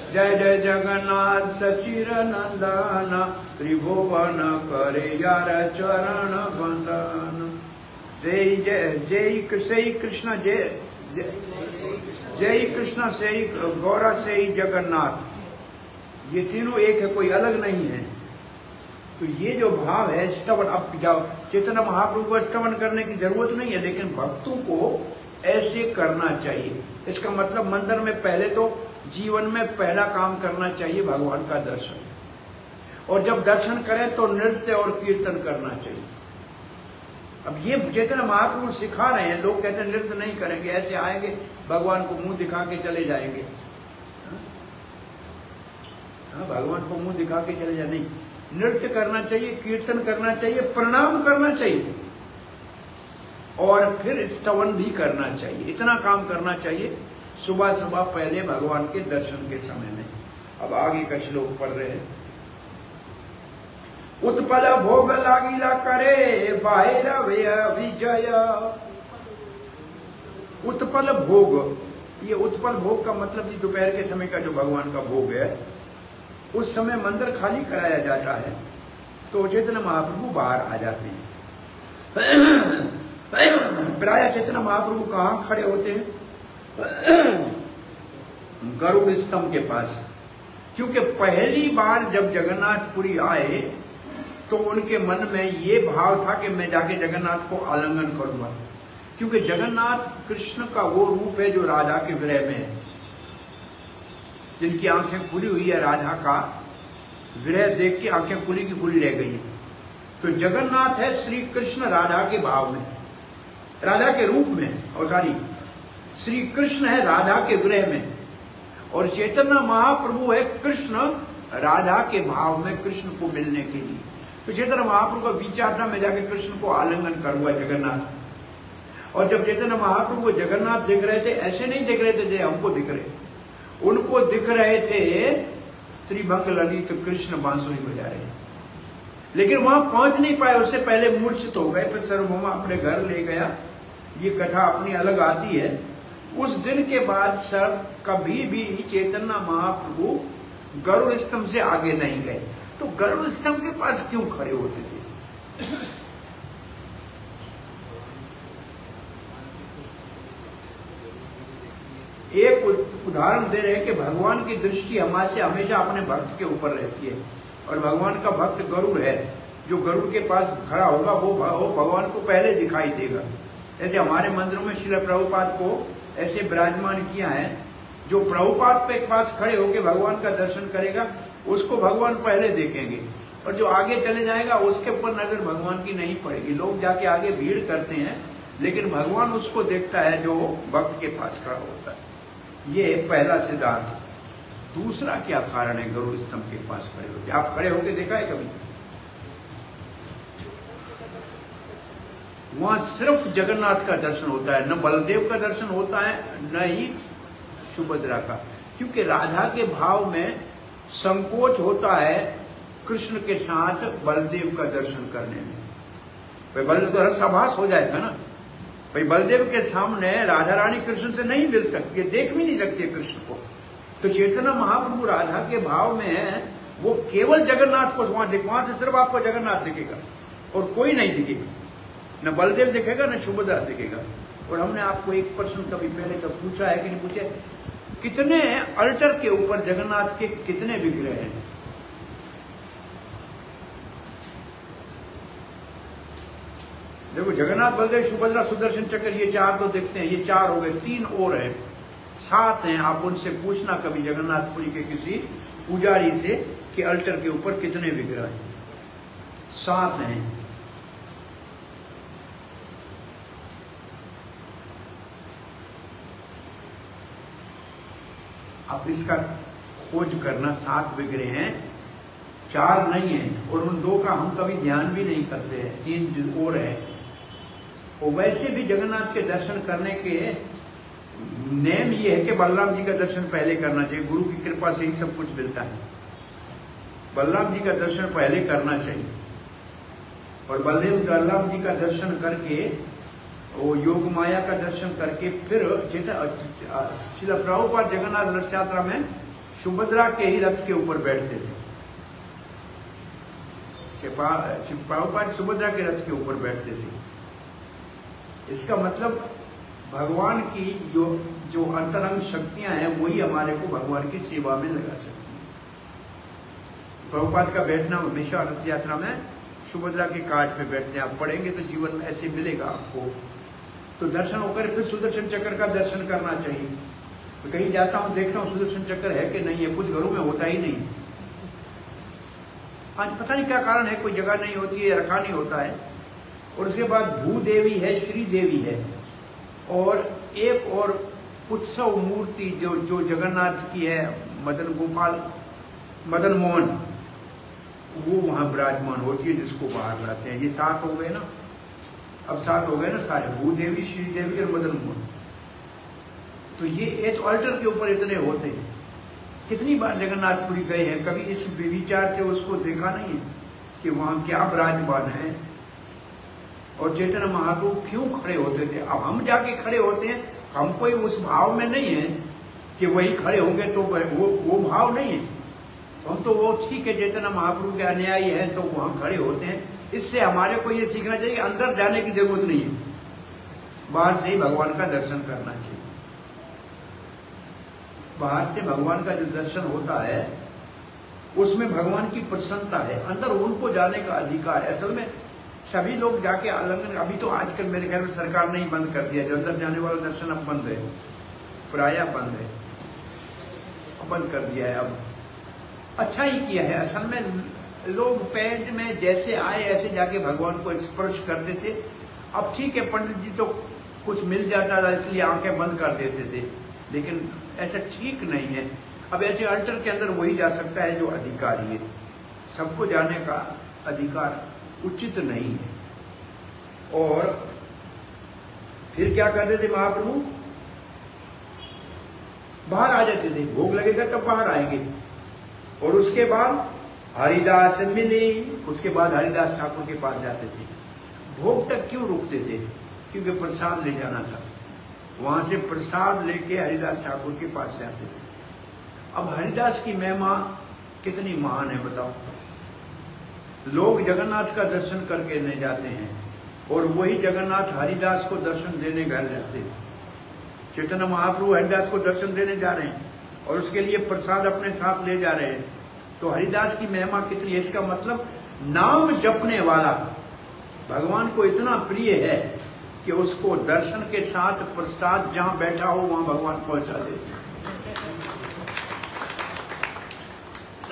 जय जय जगन्नाथ सचिर नंदन, त्रिभुवन करे यार चरण बंदन। जय जय जय कृष्ण, जय कृष्ण से ही गौरा से ही जगन्नाथ, ये तीनों एक है, कोई अलग नहीं है। तो ये जो भाव है स्तवन, अब जाओ चैतन्य महाप्रभु को स्तवन करने की जरूरत नहीं है, लेकिन भक्तों को ऐसे करना चाहिए। इसका मतलब मंदिर में पहले तो जीवन में पहला काम करना चाहिए भगवान का दर्शन, और जब दर्शन करें तो नृत्य और कीर्तन करना चाहिए। अब ये चैतन्य महाप्रभु सिखा रहे हैं, लोग कहते हैं नृत्य नहीं करेंगे, ऐसे आएंगे भगवान को मुंह दिखा के चले जाएंगे। हाँ, भगवान को मुंह दिखा के चले जाए, नहीं, नृत्य करना चाहिए, कीर्तन करना चाहिए, प्रणाम करना चाहिए, और फिर स्तवन भी करना चाहिए। इतना काम करना चाहिए सुबह सुबह पहले भगवान के दर्शन के समय में। अब आगे का श्लोक पढ़ रहे हैं। उत्पल भोग लागिला करे बाहिर विजय। उत्पल भोग, ये उत्पल भोग का मतलब दोपहर के समय का जो भगवान का भोग है, उस समय मंदिर खाली कराया जाता है, तो चैतन्य महाप्रभु बाहर आ जाते हैं। प्राय चैतन्य महाप्रभु कहाँ खड़े होते हैं, गरुड़ स्तंभ के पास, क्योंकि पहली बार जब जगन्नाथपुरी आए तो उनके मन में ये भाव था कि मैं जाके जगन्नाथ को आलिंगन करूंगा, क्योंकि जगन्नाथ कृष्ण का वो रूप है जो राधा के विरह में है, जिनकी आंखें खुली हुई है राधा का विरह देख के आंखें खुली की खुली रह गई। तो जगन्नाथ है श्री कृष्ण राधा के भाव में, राधा के रूप में, और सारी श्री कृष्ण है राधा के विरह में, और चैतन्य महाप्रभु है कृष्ण राधा के भाव में कृष्ण को मिलने के लिए। तो चैतन्य महाप्रभु का विचार था मैं जाके कृष्ण को आलिंगन करूंगा जगन्नाथ। और जब चैतन्य महाप्रभु को जगन्नाथ दिख रहे थे, ऐसे नहीं दिख रहे थे जैसे हमको दिख रहे, उनको दिख रहे थे त्रिभंग ललित कृष्ण बांसुरी बजा रहे, लेकिन वहां पहुंच नहीं पाए, उससे पहले मूर्छित हो गए। फिर सार्वभौमा अपने घर ले गया, ये कथा अपनी अलग आती है। उस दिन के बाद सर कभी भी चैतन्य महाप्रभु गरुड़ स्तंभ से आगे नहीं गए। तो गरुड़ स्तंभ के पास क्यों खड़े होते थे? एक उदाहरण दे रहे हैं कि भगवान की दृष्टि हमारे से हमेशा अपने भक्त के ऊपर रहती है, और भगवान का भक्त गरुड़ है। जो गरुड़ के पास खड़ा होगा वो भगवान को पहले दिखाई देगा। ऐसे हमारे मंदिरों में श्रील प्रभुपाद को ऐसे विराजमान किया है, जो प्रभुपाद पे पास खड़े होकर भगवान का दर्शन करेगा उसको भगवान पहले देखेंगे, और जो आगे चले जाएगा उसके ऊपर नजर भगवान की नहीं पड़ेगी। लोग जाके आगे भीड़ करते हैं, लेकिन भगवान उसको देखता है जो भक्त के पास खड़ा होता है। ये पहला सिद्धांत। दूसरा क्या कारण है गरुड़ स्तंभ के पास खड़े होते? आप खड़े होके देखा है कभी? वहां सिर्फ जगन्नाथ का दर्शन होता है, न बलदेव का दर्शन होता है न ही सुभद्रा का, क्योंकि राधा के भाव में संकोच होता है कृष्ण के साथ बलदेव का दर्शन करने में। भाई बलदेव तो रसाभास हो जाएगा ना, भाई बलदेव के सामने राधा रानी कृष्ण से नहीं मिल सकती, देख भी नहीं सकती कृष्ण को। तो चैतन्य महाप्रभु राधा के भाव में है, वो केवल जगन्नाथ को वहां से सिर्फ आपको जगन्नाथ दिखेगा और कोई नहीं दिखेगा, न बलदेव दिखेगा न सुभद्रा दिखेगा। और हमने आपको एक प्रश्न कभी पहले कब पूछा है कि नहीं पूछे, कितने अल्टर के ऊपर जगन्नाथ के कितने विग्रह हैं? देखो जगन्नाथ, बलदेव, सुभद्रा, सुदर्शन चक्र, ये चार तो दिखते हैं, ये चार हो गए, तीन और हैं, 7 हैं। आप उनसे पूछना कभी जगन्नाथपुरी के किसी पुजारी से कि अल्टर के ऊपर कितने विग्रह हैं। 7 हैं। आप इसका खोज करना, 7 विग्रह हैं, 4 नहीं है, और उन 2 का हम कभी ध्यान भी नहीं करते हैं, 3 और है। और वैसे भी जगन्नाथ के दर्शन करने के नेम ये है कि बलराम जी का दर्शन पहले करना चाहिए, गुरु की कृपा से ही सब कुछ मिलता है। बलराम जी का दर्शन पहले करना चाहिए, और बलराम जी का दर्शन करके, वो योग माया का दर्शन करके, फिर श्रील प्रभुपाद जगन्नाथ रथ यात्रा में सुभद्रा के ही रथ के ऊपर बैठते थे। प्रभुपाद सुभद्रा के रथ के ऊपर बैठते थे। इसका मतलब भगवान की जो अंतरंग शक्तियां हैं वही हमारे को भगवान की सेवा में लगा सकती हैं। प्रभुपाद का बैठना हमेशा रथ यात्रा में सुभद्रा के काट पे बैठते हैं। आप पढ़ेंगे तो जीवन में ऐसे मिलेगा आपको। तो दर्शन होकर फिर सुदर्शन चक्र का दर्शन करना चाहिए। तो कहीं जाता हूं देखता हूं सुदर्शन चक्र है कि नहीं है, कुछ घरों में होता ही नहीं। आज पता नहीं क्या कारण है, कोई जगह नहीं होती है, रखा नहीं होता है। और उसके बाद भूदेवी है, श्री देवी है, और एक और उत्सव मूर्ति जो जगन्नाथ की है, मदन मोहन, वो वहां विराजमान होती है, जिसको बाहर लाते हैं। ये 7 हो गए ना, अब 7 हो गए ना सारे, भूदेवी, श्रीदेवी और मदन मोहन। तो ये तो अल्टर के ऊपर इतने होते हैं। कितनी बार जगन्नाथपुरी गए हैं, कभी इस विचार से उसको देखा नहीं है कि वहां क्या विराजमान है और चैतन्य महाप्रभु क्यों खड़े होते थे। अब हम जाके खड़े होते हैं, हम कोई उस भाव में नहीं है कि वही खड़े होंगे, तो वो भाव नहीं है। हम तो वो ठीक है, चैतन्य महाप्रभु के अनुयायी हैं तो वहां खड़े होते हैं। इससे हमारे को ये सीखना चाहिए कि अंदर जाने की जरूरत नहीं है, बाहर से ही भगवान का दर्शन करना चाहिए। बाहर से भगवान का जो दर्शन होता है उसमें भगवान की प्रसन्नता है, अंदर उनको जाने का अधिकार है। असल में सभी लोग जाके आलिंगन, अभी तो आजकल मेरे ख्याल में सरकार ने ही बंद कर दिया, जो अंदर जाने वाला दर्शन अब बंद है, प्रायः बंद है, बंद कर दिया है अब। अच्छा ही किया है। असल में लोग पेट में जैसे आए ऐसे जाके भगवान को स्पर्श करते थे। अब ठीक है, पंडित जी तो कुछ मिल जाता था इसलिए आंखें बंद कर देते थे, लेकिन ऐसा ठीक नहीं है। अब ऐसे अल्टर के अंदर वही जा सकता है जो अधिकारी है। सबको जाने का अधिकार उचित नहीं है। और फिर क्या करते थे महाप्रभु? बाहर आ जाते थे, भोग लगेगा तब बाहर आएंगे। और उसके बाद हरिदास मिली, उसके बाद हरिदास ठाकुर के पास जाते थे। भोग तक क्यों रुकते थे? क्योंकि प्रसाद ले जाना था। वहां से प्रसाद लेके हरिदास ठाकुर के पास जाते थे। अब हरिदास की महिमा कितनी महान है बताओ। लोग जगन्नाथ का दर्शन करके नहीं जाते हैं और वही जगन्नाथ हरिदास को दर्शन देने घर जाते हैं। चैतन्य महाप्रभु हरिदास को दर्शन देने जा रहे हैं और उसके लिए प्रसाद अपने साथ ले जा रहे हैं। तो हरिदास की महिमा कितनी है? इसका मतलब नाम जपने वाला भगवान को इतना प्रिय है कि उसको दर्शन के साथ प्रसाद जहां बैठा हो वहां भगवान पहुंचा देते।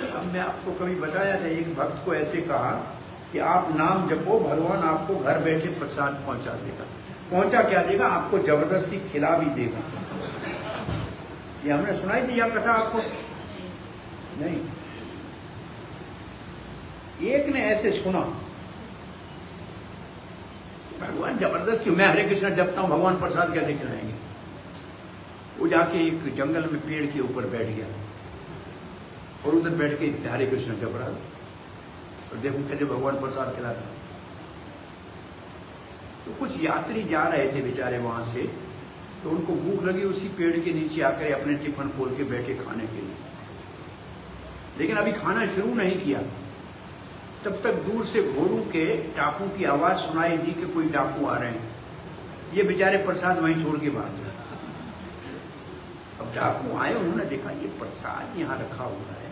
अब मैं आपको कभी बताया था, एक भक्त को ऐसे कहा कि आप नाम जपो, भगवान आपको घर बैठे प्रसाद पहुंचा देगा। पहुंचा क्या देगा? आपको जबरदस्ती खिला भी देगा। ये हमने सुनाई थी यह कथा आपको? नहीं। एक ने ऐसे सुना, भगवान जबरदस्ती, मैं हरे कृष्ण जपता हूं, भगवान प्रसाद कैसे खिलाएंगे? वो जाके एक जंगल में पेड़ के ऊपर बैठ गया और उधर बैठ के हरे कृष्ण जप रहा और देखो कैसे भगवान प्रसाद खिलाता। तो कुछ यात्री जा रहे थे बेचारे वहां से, तो उनको भूख लगी, उसी पेड़ के नीचे आकर अपने टिफिन खोल के बैठे खाने के लिए। लेकिन अभी खाना शुरू नहीं किया, तब तक दूर से घोड़ों के टापू की आवाज सुनाई दी कि कोई डाकू आ रहे हैं। ये बेचारे प्रसाद वहीं छोड़ के भाग गए। अब डाकू आए, उन्होंने देखा ये प्रसाद यहाँ रखा हुआ है,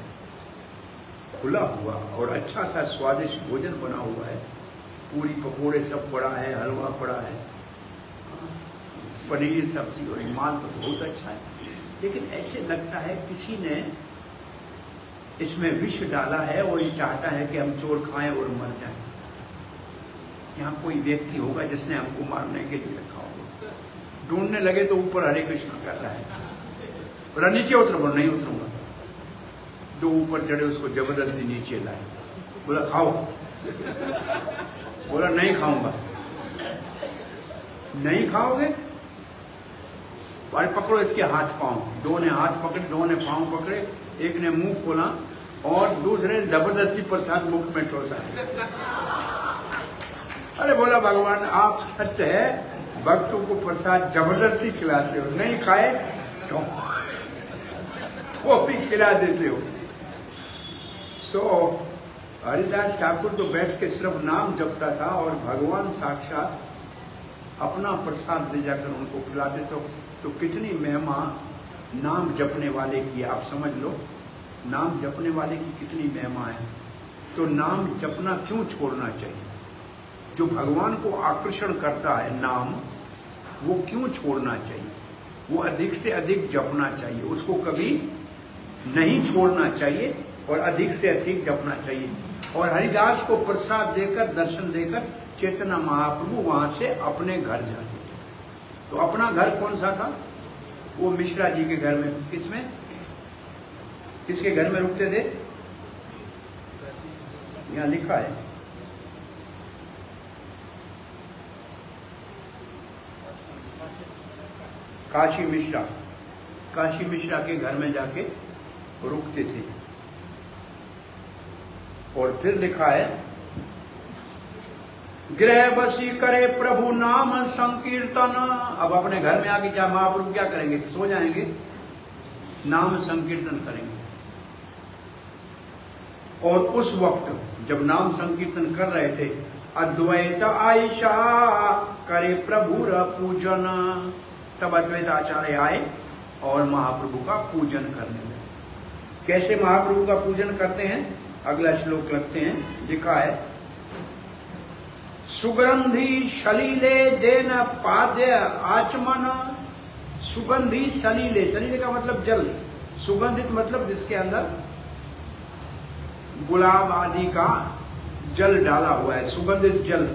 खुला हुआ और अच्छा सा स्वादिष्ट भोजन बना हुआ है, पूरी पकोड़े सब पड़ा है, हलवा पड़ा है, पनीर सब्जी और माल तो बहुत अच्छा है। लेकिन ऐसे लगता है किसी ने इसमें विष डाला है और ये चाहता है कि हम चोर खाएं और मर जाएं। यहाँ कोई व्यक्ति होगा जिसने हमको मारने के लिए रखा होगा। ढूंढने लगे तो ऊपर हरे कृष्ण कर रहा है, बोला नीचे उतरो, बोला नहीं उतरूंगा। दो ऊपर चढ़े, उसको जबरदस्ती नीचे लाए, बोला खाओ, बोला नहीं खाऊंगा। नहीं खाओगे? पकड़ो इसके हाथ पांव। दो ने हाथ पकड़े, दो ने पांव पकड़े, एक ने मुंह खोला और दूसरे ने जबरदस्ती प्रसाद मुख में ठोसा। अरे बोला भगवान आप सच है, भक्तों को प्रसाद जबरदस्ती खिलाते हो, नहीं खाए तो भी खिला देते हो। सो हरिदास ठाकुर तो बैठ के सिर्फ नाम जपता था और भगवान साक्षात अपना प्रसाद ले जाकर उनको खिला देते। तो कितनी महिमा नाम जपने वाले की, आप समझ लो, नाम जपने वाले की कितनी महिमा है। तो नाम जपना क्यों छोड़ना चाहिए? जो भगवान को आकर्षण करता है नाम, वो क्यों छोड़ना चाहिए? वो अधिक से अधिक जपना चाहिए, उसको कभी नहीं छोड़ना चाहिए और अधिक से अधिक जपना चाहिए। और हरिदास को प्रसाद देकर, दर्शन देकर चैतन्य महाप्रभु वहां से अपने घर जाते थे। तो अपना घर कौन सा था? वो मिश्रा जी के घर में। किसमें? किसके घर में रुकते थे? यहां लिखा है, काशी मिश्रा। काशी मिश्रा के घर में जाके रुकते थे। और फिर लिखा है, गृह बसी करे प्रभु नाम संकीर्तन। अब अपने घर में आके क्या महाप्रभु क्या करेंगे? सो जाएंगे? नाम संकीर्तन करेंगे। और उस वक्त जब नाम संकीर्तन कर रहे थे, अद्वैत आयशा करे प्रभु पूजन, तब अद्वैत आचार्य आए और महाप्रभु का पूजन करने लगे। कैसे महाप्रभु का पूजन करते हैं? अगला श्लोक लगते हैं, लिखा है, सुगंधी सलीले देन पाद्य आचमन। सुगंधी सलीले, सलीले का मतलब जल, सुगंधित मतलब जिसके अंदर गुलाब आदि का जल डाला हुआ है, सुगंधित जल।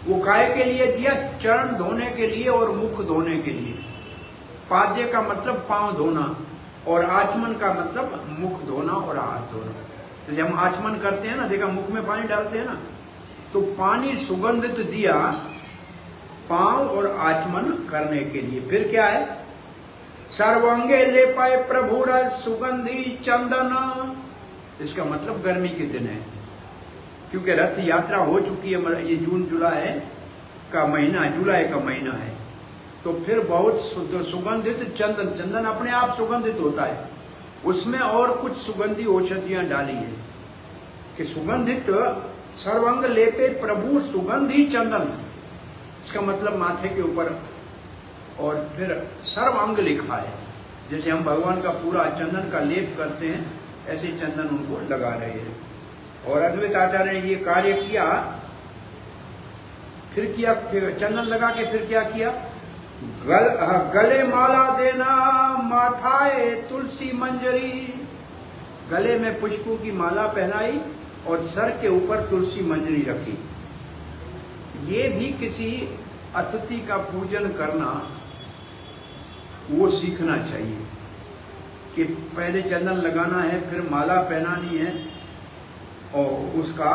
वो काय के लिए दिया? चरण धोने के लिए और मुख धोने के लिए। पाद्य का मतलब पांव धोना और आचमन का मतलब मुख धोना और हाथ धोना। जैसे हम आचमन करते हैं ना, देखा मुख में पानी डालते हैं ना, तो पानी सुगंधित दिया पांव और आचमन करने के लिए। फिर क्या है? सर्वांगे ले पाए प्रभु रस सुगंधी चंदन। इसका मतलब गर्मी के दिन है, क्योंकि रथ यात्रा हो चुकी है। ये जून जुलाई का महीना, जुलाई का महीना है, तो फिर बहुत सुगंधित चंदन, चंदन अपने आप सुगंधित होता है, उसमें और कुछ सुगंधी औषधियां डाली है कि सुगंधित सर्वांग लेपे प्रभु सुगंधी चंदन। इसका मतलब माथे के ऊपर, और फिर सर्वांग लिखा है। जैसे हम भगवान का पूरा चंदन का लेप करते हैं, ऐसे चंदन उनको लगा रहे हैं। और अद्वैत आचार्य ने ये कार्य किया। फिर किया, फिर चंदन लगा के फिर क्या किया? गले माला देना माथाए तुलसी मंजरी। गले में पुष्पों की माला पहनाई और सर के ऊपर तुलसी मंजरी रखी। ये भी किसी अतिथि का पूजन करना, वो सीखना चाहिए कि पहले चंदन लगाना है, फिर माला पहनानी है और उसका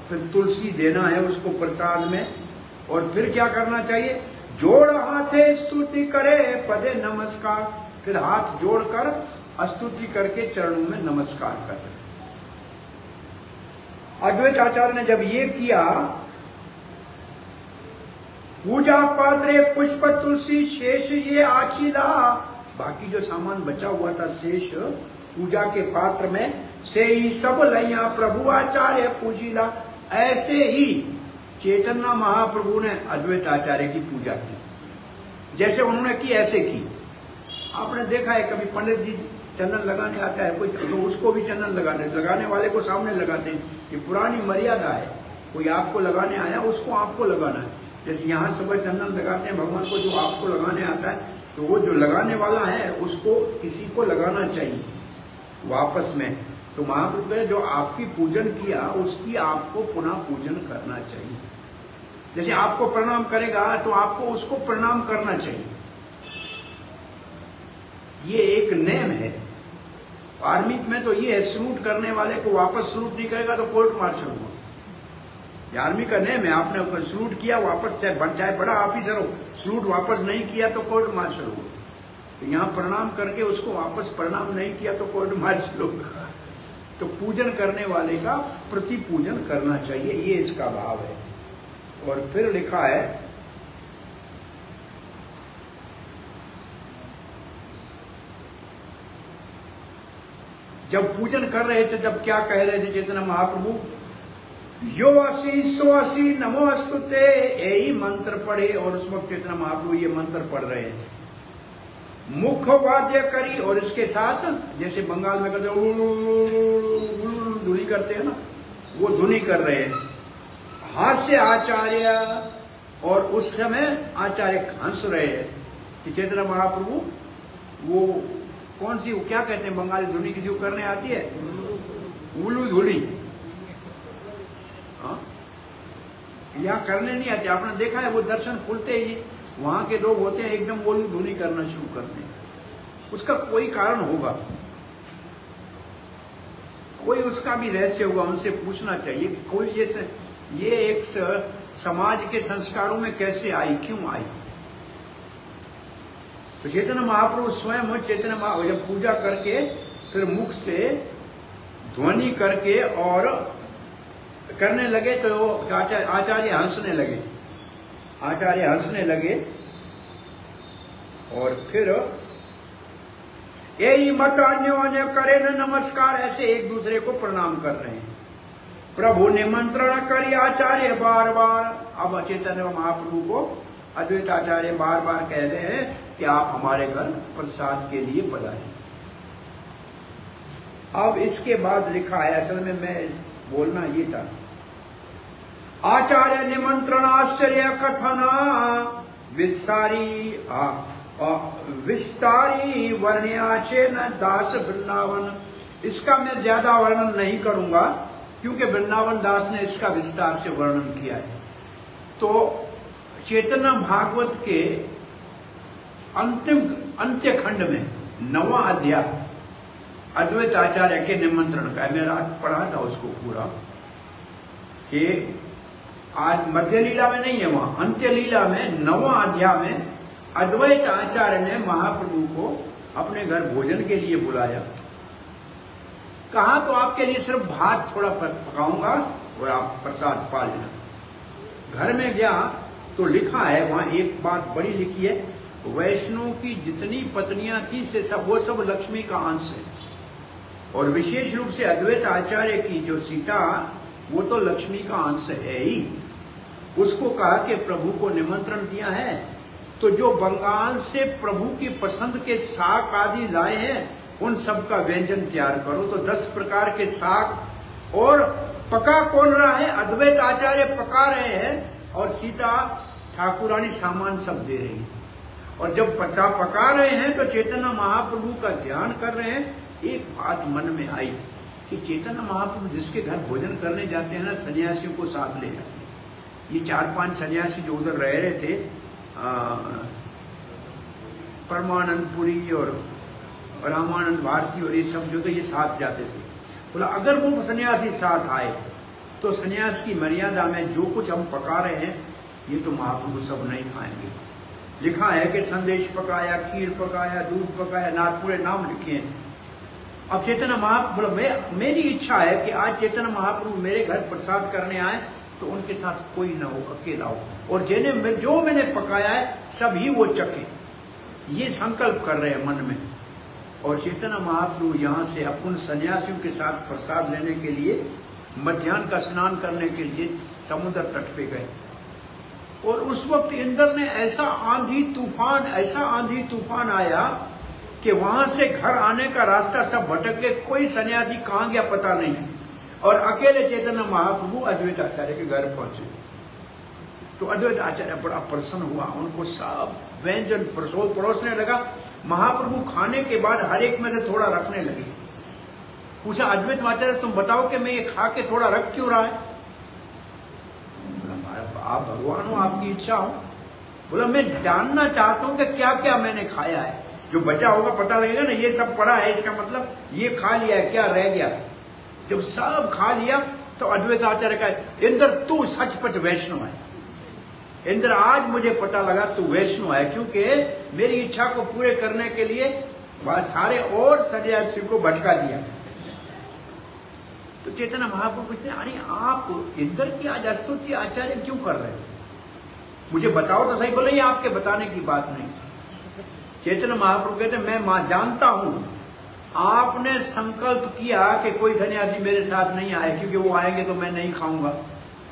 फिर तुलसी देना है उसको प्रसाद में। और फिर क्या करना चाहिए? जोड़ हाथे स्तुति करे पदे नमस्कार। फिर हाथ जोड़कर स्तुति करके चरणों में नमस्कार कर। अद्वैत आचार्य ने जब ये किया, पूजा पात्रे पुष्प तुलसी शेष ये आचीला। बाकी जो सामान बचा हुआ था शेष पूजा के पात्र में, से ही सब लैया प्रभु आचार्य पूजीला। ऐसे ही चैतन्य महाप्रभु ने अद्वैत आचार्य की पूजा की, जैसे उन्होंने की ऐसे की। आपने देखा है कभी पंडित जी चंदन लगाने आता है कोई, तो उसको भी चंदन लगाने वाले को सामने लगाते हैं। ये पुरानी मर्यादा है, कोई आपको लगाने आया उसको आपको लगाना है। जैसे यहाँ सुबह चंदन लगाते हैं भगवान को, जो आपको लगाने आता है, तो वो जो लगाने वाला है उसको किसी को लगाना चाहिए वापस में। तो महाप्रभु ने जो आपकी पूजन किया, उसकी आपको पुनः पूजन करना चाहिए। जैसे आपको प्रणाम करेगा तो आपको उसको प्रणाम करना चाहिए। ये एक नेम है। आर्मी में तो ये है, सलूट करने वाले को वापस सलूट नहीं करेगा तो कोर्ट मार्शल होगा। ये आर्मी का नेम है। आपने सलूट किया वापस, चाहे बड़ा ऑफिसर हो, सलूट वापस नहीं किया तो कोर्ट मार्शल होगा। तो यहाँ प्रणाम करके उसको वापस प्रणाम नहीं किया तो कोर्ट मार्शल होगा। तो पूजन करने वाले का प्रति पूजन करना चाहिए, ये इसका भाव है। और फिर लिखा है, जब पूजन कर रहे थे तब क्या कह रहे थे चैतन्य महाप्रभु? यो असी सो असी नमो अस्तुते, यही मंत्र पढ़े। और उस वक्त चैतन्य महाप्रभु ये मंत्र पढ़ रहे थे। मुख वाद्य करी, और इसके साथ जैसे बंगाल में करते धुनी करते हैं ना, वो धुनी कर रहे हैं। हास्य आचार्य, और उस समय आचार्य हंस रहे हैं कि चैतन्य महाप्रभु वो कौन सी, वो क्या कहते हैं बंगाली धुनी, किसी को करने आती है? उल्लू धुनी। यहाँ करने नहीं आती। आपने देखा है वो दर्शन खुलते ही वहां के लोग होते हैं एकदम उल्लू धुनी करना शुरू करते हैं। उसका कोई कारण होगा, कोई उसका भी रहस्य होगा, उनसे पूछना चाहिए कि कोई ये एक समाज के संस्कारों में कैसे आई, क्यों आई। तो चैतन्य महाप्रभु स्वयं चैतन्य महाप्रभु जब पूजा करके फिर मुख से ध्वनि करके और करने लगे तो आचार्य हंसने लगे। आचार्य हंसने लगे और फिर यही मत अन्य अन्य करे न नमस्कार, ऐसे एक दूसरे को प्रणाम कर रहे हैं। प्रभु निमंत्रण करी आचार्य बार बार। अब चैतन्य महाप्रभु को अद्वैत आचार्य बार बार कह रहे हैं कि आप हमारे घर प्रसाद के लिए पधारें। अब इसके बाद लिखा है, असल में मैं बोलना ये था, आचार्य निमंत्रण आश्चर्य कथना विस्तारी वर्ण्याचे न दास वृंदावन। इसका मैं ज्यादा वर्णन नहीं करूंगा क्योंकि वृंदावन दास ने इसका विस्तार से वर्णन किया है। तो चैतन्य भागवत के अंत्य खंड में 9वां अध्याय अद्वैत आचार्य के निमंत्रण का, मैं रात पढ़ा था उसको पूरा, कि आज मध्य लीला में नहीं है, वहां अंत्य लीला में 9वां अध्याय में अद्वैत आचार्य ने महाप्रभु को अपने घर भोजन के लिए बुलाया। कहा तो आपके लिए सिर्फ भात थोड़ा पकाऊंगा और आप प्रसाद पा लेना। घर में गया तो लिखा है वहां, एक बात बड़ी लिखी है, वैष्णव की जितनी पत्नियां थी से सब वो सब लक्ष्मी का अंश है, और विशेष रूप से अद्वैत आचार्य की जो सीता वो तो लक्ष्मी का अंश है ही। उसको कहा कि प्रभु को निमंत्रण दिया है तो जो बंगाल से प्रभु की पसंद के साग आदि लाए हैं उन सब का व्यंजन तैयार करो। तो 10 प्रकार के साग, और पका कौन रहा है? अद्वैत आचार्य पका रहे हैं और सीता ठाकुरानी सामान सब दे रही है। और जब पका रहे हैं तो चैतन्य महाप्रभु का ध्यान कर रहे हैं। एक बात मन में आई कि चैतन्य महाप्रभु जिसके घर भोजन करने जाते हैं ना, सन्यासियों को साथ ले जाते हैं। ये 4-5 सन्यासी जो उधर रह रहे थे, परमानंदपुरी और रामानंद भारती और ये सब जो थे, ये साथ जाते थे। बोला अगर वो सन्यासी साथ आए तो सन्यास की मर्यादा में जो कुछ हम पका रहे हैं ये तो महाप्रभु सब नहीं खाएंगे। लिखा है कि संदेश पकाया, खीर पकाया, दूध पकाया, पूरे नाम लिखे हैं। अब चैतन्य महाप्रभु, मेरी इच्छा है कि आज चैतन्य महाप्रभु मेरे घर प्रसाद करने आए तो उनके साथ कोई ना हो, अकेला हो, और जो मैंने पकाया है सभी वो चखे। ये संकल्प कर रहे हैं मन में। और चैतन्य महाप्रभु यहाँ से अपन सन्यासियों के साथ प्रसाद लेने के लिए मध्याह्न का स्नान करने के लिए समुद्र तट पे गए। और उस वक्त इंद्र ने ऐसा आंधी तूफान आया कि वहां से घर आने का रास्ता सब भटक के, कोई सन्यासी कहां गया पता नहीं, और अकेले चैतन्य महाप्रभु अद्वैत आचार्य के घर पहुंचे। तो अद्वैत आचार्य बड़ा प्रसन्न हुआ, उनको सब व्यंजन परोसने लगा। महाप्रभु खाने के बाद हर एक में से थोड़ा रखने लगे। पूछा अद्वैत आचार्य तुम बताओ कि मैं ये खा के थोड़ा रख क्यों रहा है? आप भगवान हो, आपकी इच्छा हो। बोला मैं जानना चाहता हूं कि क्या क्या मैंने खाया है, जो बचा होगा पता लगेगा ना। ये सब पड़ा है, इसका मतलब ये खा लिया है, क्या रह गया? जब सब खा लिया तो अद्वैत आचार्य का, इंद्र तू सचपच वैष्णव है। इंद्र आज मुझे पता लगा तू वैष्णव है, क्योंकि मेरी इच्छा को पूरे करने के लिए सारे और सन्यासी को भटका दिया। तो चैतन्य महाप्रभु पूछते अरे आप इंद्र की आज स्तुति आचार्य क्यों कर रहे हैं? मुझे बताओ तो सही। बोले ये आपके बताने की बात नहीं। चैतन्य महाप्रभु कहते मैं जानता हूं आपने संकल्प किया कि कोई सन्यासी मेरे साथ नहीं आए, क्योंकि वो आएंगे तो मैं नहीं खाऊंगा,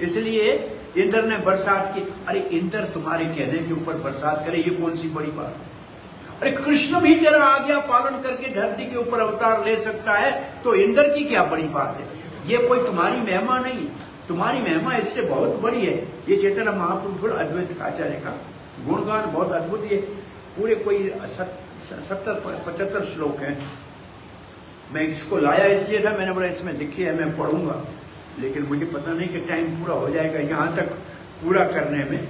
इसलिए इंद्र ने बरसात की। अरे इंद्र तुम्हारे कहने के ऊपर बरसात करे, ये कौन सी बड़ी बात है? अरे कृष्ण भी तेरा आज्ञा पालन करके धरती के ऊपर अवतार ले सकता है, तो इंद्र की क्या बड़ी बात है? ये कोई तुम्हारी महिमा नहीं, तुम्हारी महिमा इससे बहुत बड़ी है। ये चैतन्य महाप्रभु अद्वैत आचार्य का गुणगान बहुत अद्भुत है। पूरे कोई 70-75 श्लोक हैं। मैं इसको लाया इसलिए था, मैंने बोला इसमें लिखी है मैं पढ़ूंगा, लेकिन मुझे पता नहीं कि टाइम पूरा हो जाएगा यहाँ तक पूरा करने में।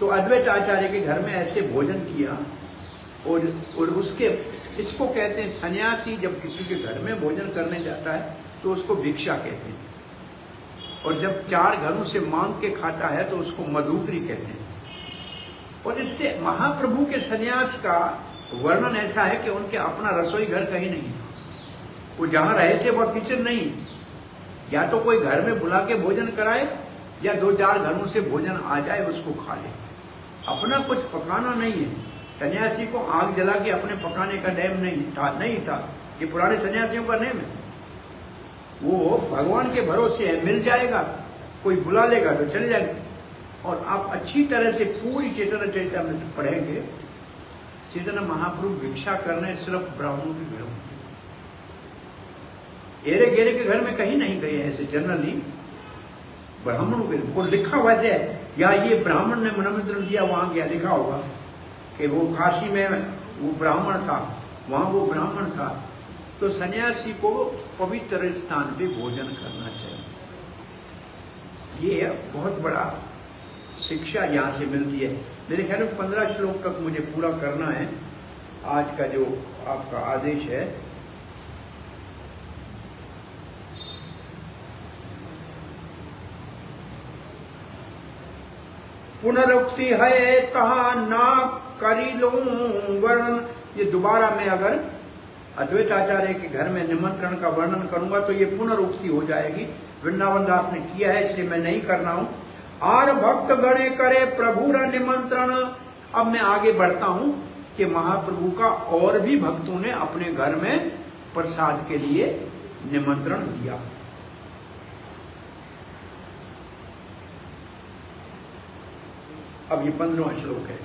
तो अद्वैत आचार्य के घर में ऐसे भोजन किया, और उसके इसको कहते हैं सन्यासी जब किसी के घर में भोजन करने जाता है तो उसको भिक्षा कहते हैं, और जब 4 घरों से मांग के खाता है तो उसको मधुकरी कहते हैं। और इससे महाप्रभु के सन्यास का वर्णन ऐसा है कि उनके अपना रसोई घर कहीं नहीं, वो जहां रहे थे वह किचन नहीं, या तो कोई घर में बुला के भोजन कराए या 2-4 घरों से भोजन आ जाए उसको खा ले। अपना कुछ पकाना नहीं है। सन्यासी को आग जला के अपने पकाने का नेम नहीं था। ये पुराने सन्यासियों का नेम है। वो भगवान के भरोसे है, मिल जाएगा, कोई बुला लेगा तो चले जाएंगे। और आप अच्छी तरह से पूरी चैतन्य चरितामृत पढ़ेंगे, चैतन्य महाप्रभु भिक्षा करने सिर्फ ब्राह्मणों के घर में, एरे गेरे के घर में कहीं नहीं गए ऐसे, जनरली ब्राह्मणों के। वो लिखा वैसे है, या ये ब्राह्मण ने निमंत्रण दिया वहां गया, लिखा होगा कि वो काशी में वो ब्राह्मण था, वहां वो ब्राह्मण था, तो सन्यासी को पवित्र स्थान पे भोजन करना चाहिए। ये बहुत बड़ा शिक्षा यहाँ से मिलती है। मेरे ख्याल में 15 श्लोक तक मुझे पूरा करना है आज का जो आपका आदेश है। पुनरुक्ति है कहा ना करी लो वर्णन। ये दोबारा मैं अगर अद्वैत आचार्य के घर में निमंत्रण का वर्णन करूंगा तो ये पुनरुक्ति हो जाएगी। वृंदावन दास ने किया है इसलिए मैं नहीं करना हूं। आर भक्त गणे करे प्रभु रा निमंत्रण। अब मैं आगे बढ़ता हूं कि महाप्रभु का और भी भक्तों ने अपने घर में प्रसाद के लिए निमंत्रण दिया। अब ये 15वां श्लोक है।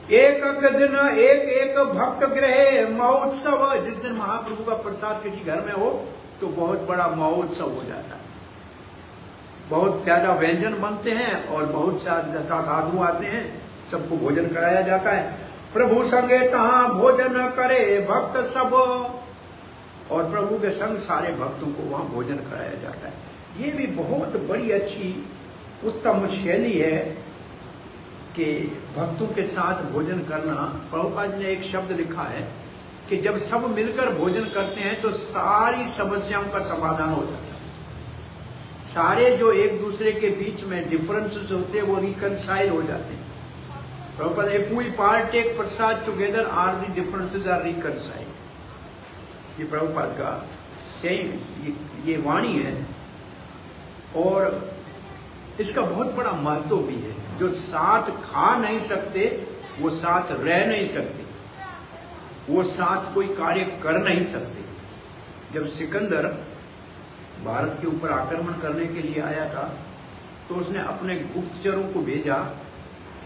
एक दिन एक एक भक्त गृह महोत्सव। जिस दिन महाप्रभु का प्रसाद किसी घर में हो तो बहुत बड़ा महोत्सव हो जाता है। बहुत ज्यादा व्यंजन बनते हैं और बहुत साधु आते हैं, सबको भोजन कराया जाता है। प्रभु संगे तहां भोजन करे भक्त सब। और प्रभु के संग सारे भक्तों को वहां भोजन कराया जाता है। ये भी बहुत बड़ी अच्छी उत्तम शैली है कि भक्तों के साथ भोजन करना। प्रभुपाद ने एक शब्द लिखा है कि जब सब मिलकर भोजन करते हैं तो सारी समस्याओं का समाधान हो जाता है। सारे जो एक दूसरे के बीच में डिफरेंसेस होते हैं वो रिकनसाइल हो जाते हैं। Prabhupada if we partake prasad together are the differences are reconcile. ये प्रभुपाद का सेम ये वाणी है और इसका बहुत बड़ा महत्व भी है। जो साथ खा नहीं सकते वो साथ रह नहीं सकते, वो साथ कोई कार्य कर नहीं सकते। जब सिकंदर भारत के ऊपर आक्रमण करने के लिए आया था तो उसने अपने गुप्तचरों को भेजा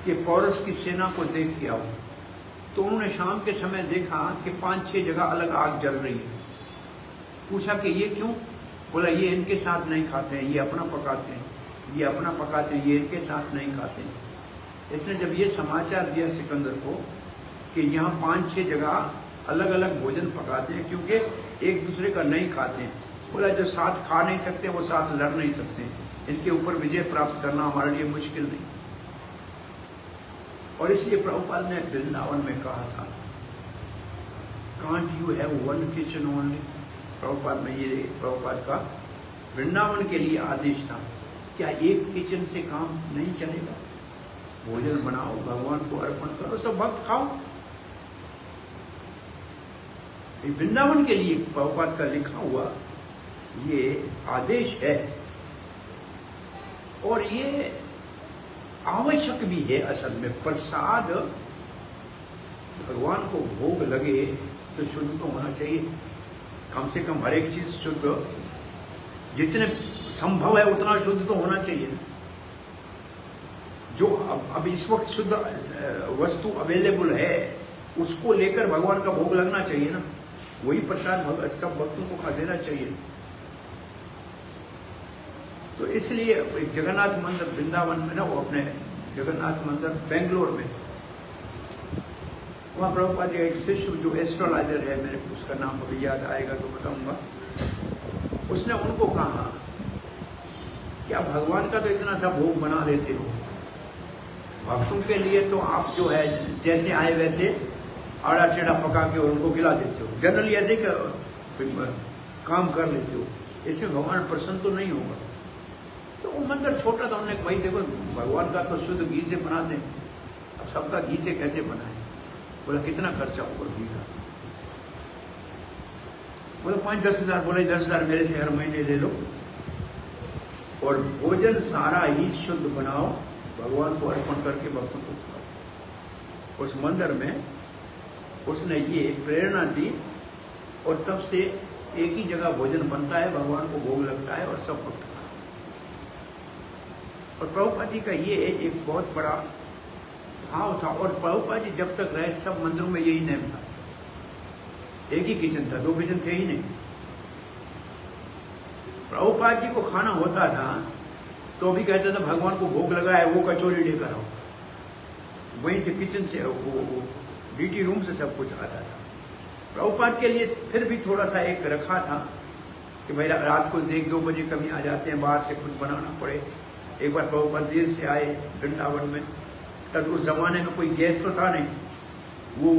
कि पौरस की सेना को देख के आओ। तो उन्होंने शाम के समय देखा कि 5-6 जगह अलग आग जल रही है। पूछा कि ये क्यों? बोला ये इनके साथ नहीं खाते हैं, ये अपना पकाते हैं, ये अपना पकाते हैं, ये इनके साथ नहीं खाते हैं। इसने जब ये समाचार दिया सिकंदर को कि यहाँ 5-6 जगह अलग अलग भोजन पकाते हैं क्योंकि एक दूसरे का नहीं खाते हैं। बोला जो साथ खा नहीं सकते वो साथ लड़ नहीं सकते, इनके ऊपर विजय प्राप्त करना हमारे लिए मुश्किल नहीं। और इसलिए प्रभुपाद ने वृंदावन में कहा था can't you have one kitchen only. Prabhupada में ये प्रभुपाद का वृंदावन के लिए आदेश था। क्या एक किचन से काम नहीं चलेगा? भोजन बनाओ, भगवान को अर्पण करो, सब भक्त खाओ। वृंदावन के लिए प्रभुपाद का लिखा हुआ ये आदेश है और ये आवश्यक भी है। असल में प्रसाद भगवान को भोग लगे तो शुद्ध तो होना चाहिए। कम से कम हर एक चीज शुद्ध, जितने संभव है उतना शुद्ध तो होना चाहिए। जो अब इस वक्त शुद्ध वस्तु अवेलेबल है उसको लेकर भगवान का भोग लगना चाहिए ना। वही प्रसाद सब भक्तों को खा देना चाहिए। तो इसलिए एक जगन्नाथ मंदिर वृंदावन में ना, वो अपने जगन्नाथ मंदिर बेंगलोर में, वहाँ प्रभुपाद एक शिष्य जो एस्ट्रोलॉजर है, मेरे को उसका नाम अभी याद आएगा तो बताऊंगा, उसने उनको कहा क्या भगवान का तो इतना सा भोग बना लेते हो, भक्तों के लिए तो आप जो है जैसे आए वैसे आड़ा टेढ़ा पका के और उनको खिला देते हो, जनरली ऐसे काम कर लेते हो, इससे भगवान प्रसन्न तो नहीं होगा। तो वो मंदिर छोटा था, उन्होंने भाई देखो भगवान का तो शुद्ध घी से बना दें, अब सबका घी से कैसे बनाए? बोला कितना खर्चा होगा घी का? बोले 5-10 हज़ार। बोले 10 हज़ार मेरे से हर महीने ले लो और भोजन सारा ही शुद्ध बनाओ, भगवान को अर्पण करके भक्तों को खाओ। उस मंदिर में उसने ये प्रेरणा दी और तब से एक ही जगह भोजन बनता है, भगवान को भोग लगता है और सब भक्त। और प्रभुपाद जी का ये एक बहुत बड़ा भाव था। और प्रभुपाद जी जब तक रहे सब मंदिरों में यही नियम था, एक ही किचन था, 2 किचन थे ही नहीं। प्रभुपाद जी को खाना होता था तो भी कहते थे भगवान को भोग लगा है वो कचौरी लेकर आओ, वहीं से किचन से वो डीटी रूम से सब कुछ आता था। प्रभुपाद के लिए फिर भी थोड़ा सा एक रखा था कि भाई रात को 1-2 बजे कभी आ जाते हैं, बाहर से कुछ बनाना पड़े। एक बार प्रभुपाद देर से आए वृंदावन में, तब उस जमाने में कोई गैस तो था नहीं, वो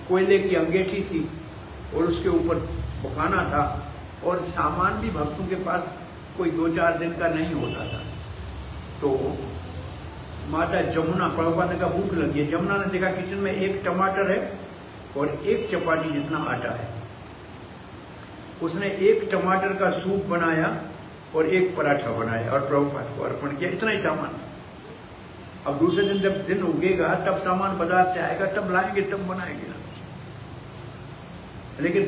कोयले की अंगीठी थी और उसके ऊपर पकाना था, और सामान भी भक्तों के पास कोई 2-4 दिन का नहीं होता था। तो माता जमुना, प्रभुपाद ने कहा भूख लगी है। जमुना ने देखा किचन में 1 टमाटर है और 1 चपाती जितना आटा है। उसने 1 टमाटर का सूप बनाया और 1 पराठा बनाया और प्रभुपाद को अर्पण किया। इतना ही सामान। अब दूसरे दिन जब दिन उगेगा तब सामान बाजार से आएगा, तब लाएंगे, तब बनाएंगे ना। लेकिन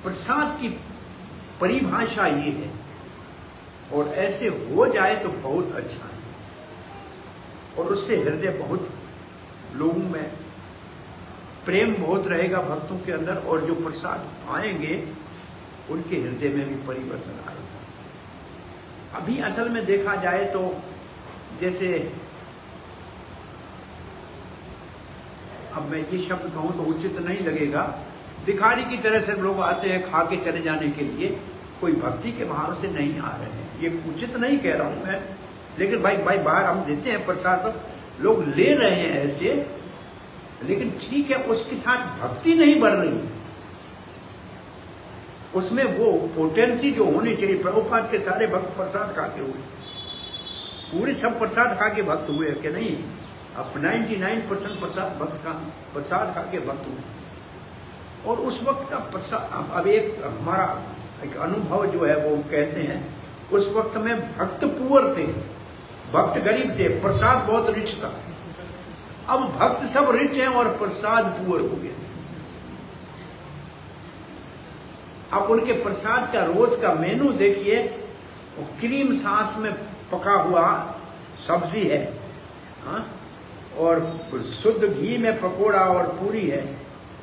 प्रसाद की परिभाषा ये है, और ऐसे हो जाए तो बहुत अच्छा है, और उससे हृदय बहुत, लोगों में प्रेम बहुत रहेगा भक्तों के अंदर, और जो प्रसाद पाएंगे उनके हृदय में भी परिवर्तन आएगा। अभी असल में देखा जाए तो जैसे, अब मैं ये शब्द कहूं तो उचित नहीं लगेगा, भिखारी की तरह से लोग आते हैं खा के चले जाने के लिए, कोई भक्ति के भाव से नहीं आ रहे हैं। ये उचित नहीं कह रहा हूं मैं, लेकिन भाई बाहर हम देते हैं प्रसाद, तो लोग ले रहे हैं ऐसे, लेकिन ठीक है, उसके साथ भक्ति नहीं बढ़ रही, उसमें वो पोटेंसी जो होनी चाहिए। प्रभुपाद के सारे भक्त प्रसाद खा के हुए, पूरे सब प्रसाद खा के भक्त हुए कि नहीं? अब 99% प्रसाद खा के भक्त हुए। और उस वक्त का प्रसाद, अब एक हमारा एक अनुभव जो है वो कहते हैं, उस वक्त में भक्त पुअर थे, भक्त गरीब थे, प्रसाद बहुत रिच था। अब भक्त सब रिच हैं और प्रसाद पुअर हो गया। अब उनके प्रसाद का रोज का मेनू देखिए, क्रीम सास में पका हुआ सब्जी है, हाँ? और शुद्ध घी में पकोड़ा और पूरी है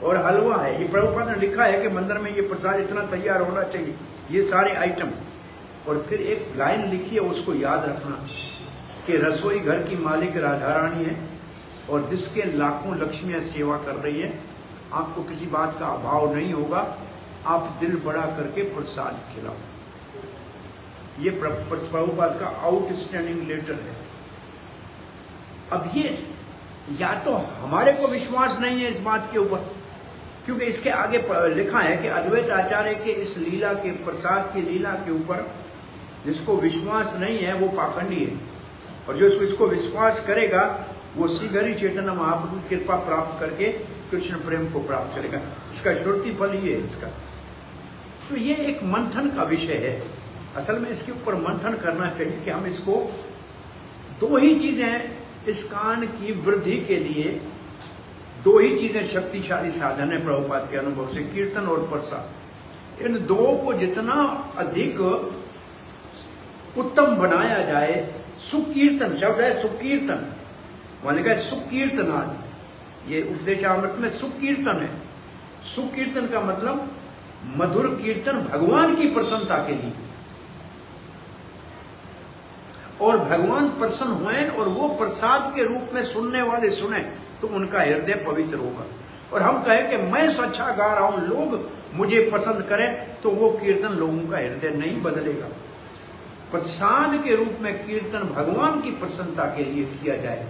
और हलवा है। ये प्रभुपाद ने लिखा है कि मंदिर में ये प्रसाद इतना तैयार होना चाहिए, ये सारे आइटम। और फिर एक लाइन लिखी है, उसको याद रखना कि रसोई घर की मालिक राधा रानी है और जिसके लाखों लक्ष्मियां सेवा कर रही है, आपको किसी बात का अभाव नहीं होगा, आप दिल बड़ा करके प्रसाद खिलाओ। ये प्रभुपाद का आउटस्टैंडिंग लेटर है। अब ये या तो हमारे को विश्वास नहीं है इस बात के ऊपर, क्योंकि इसके आगे लिखा है कि अद्वैत आचार्य के इस लीला के, प्रसाद की लीला के ऊपर जिसको विश्वास नहीं है वो पाखंडी है, और जो इसको विश्वास करेगा वो शीघ्र ही चैतन्य महाप्रभु की कृपा प्राप्त करके कृष्ण प्रेम को प्राप्त करेगा। इसका श्रुति फल ये है इसका। तो ये एक मंथन का विषय है। असल में इसके ऊपर मंथन करना चाहिए कि हम इसको, 2 ही चीजें इस्कान की वृद्धि के लिए, 2 ही चीजें शक्तिशाली साधन है प्रभुपाद के अनुभव से, कीर्तन और प्रसाद। इन 2 को जितना अधिक उत्तम बनाया जाए, सुकीर्तन शब्द है, सुकीर्तन वहां लिखा है सुकीर्तनादि, ये उपदेशामृत में सुकीर्तन है। सुकीर्तन का मतलब मधुर कीर्तन भगवान की प्रसन्नता के लिए, और भगवान प्रसन्न हुए और वो प्रसाद के रूप में सुनने वाले सुने तो उनका हृदय पवित्र होगा। और हम कहें कि मैं सच्चा गा रहा हूं, लोग मुझे पसंद करें, तो वो कीर्तन लोगों का हृदय नहीं बदलेगा। प्रसाद के रूप में कीर्तन भगवान की प्रसन्नता के लिए किया जाए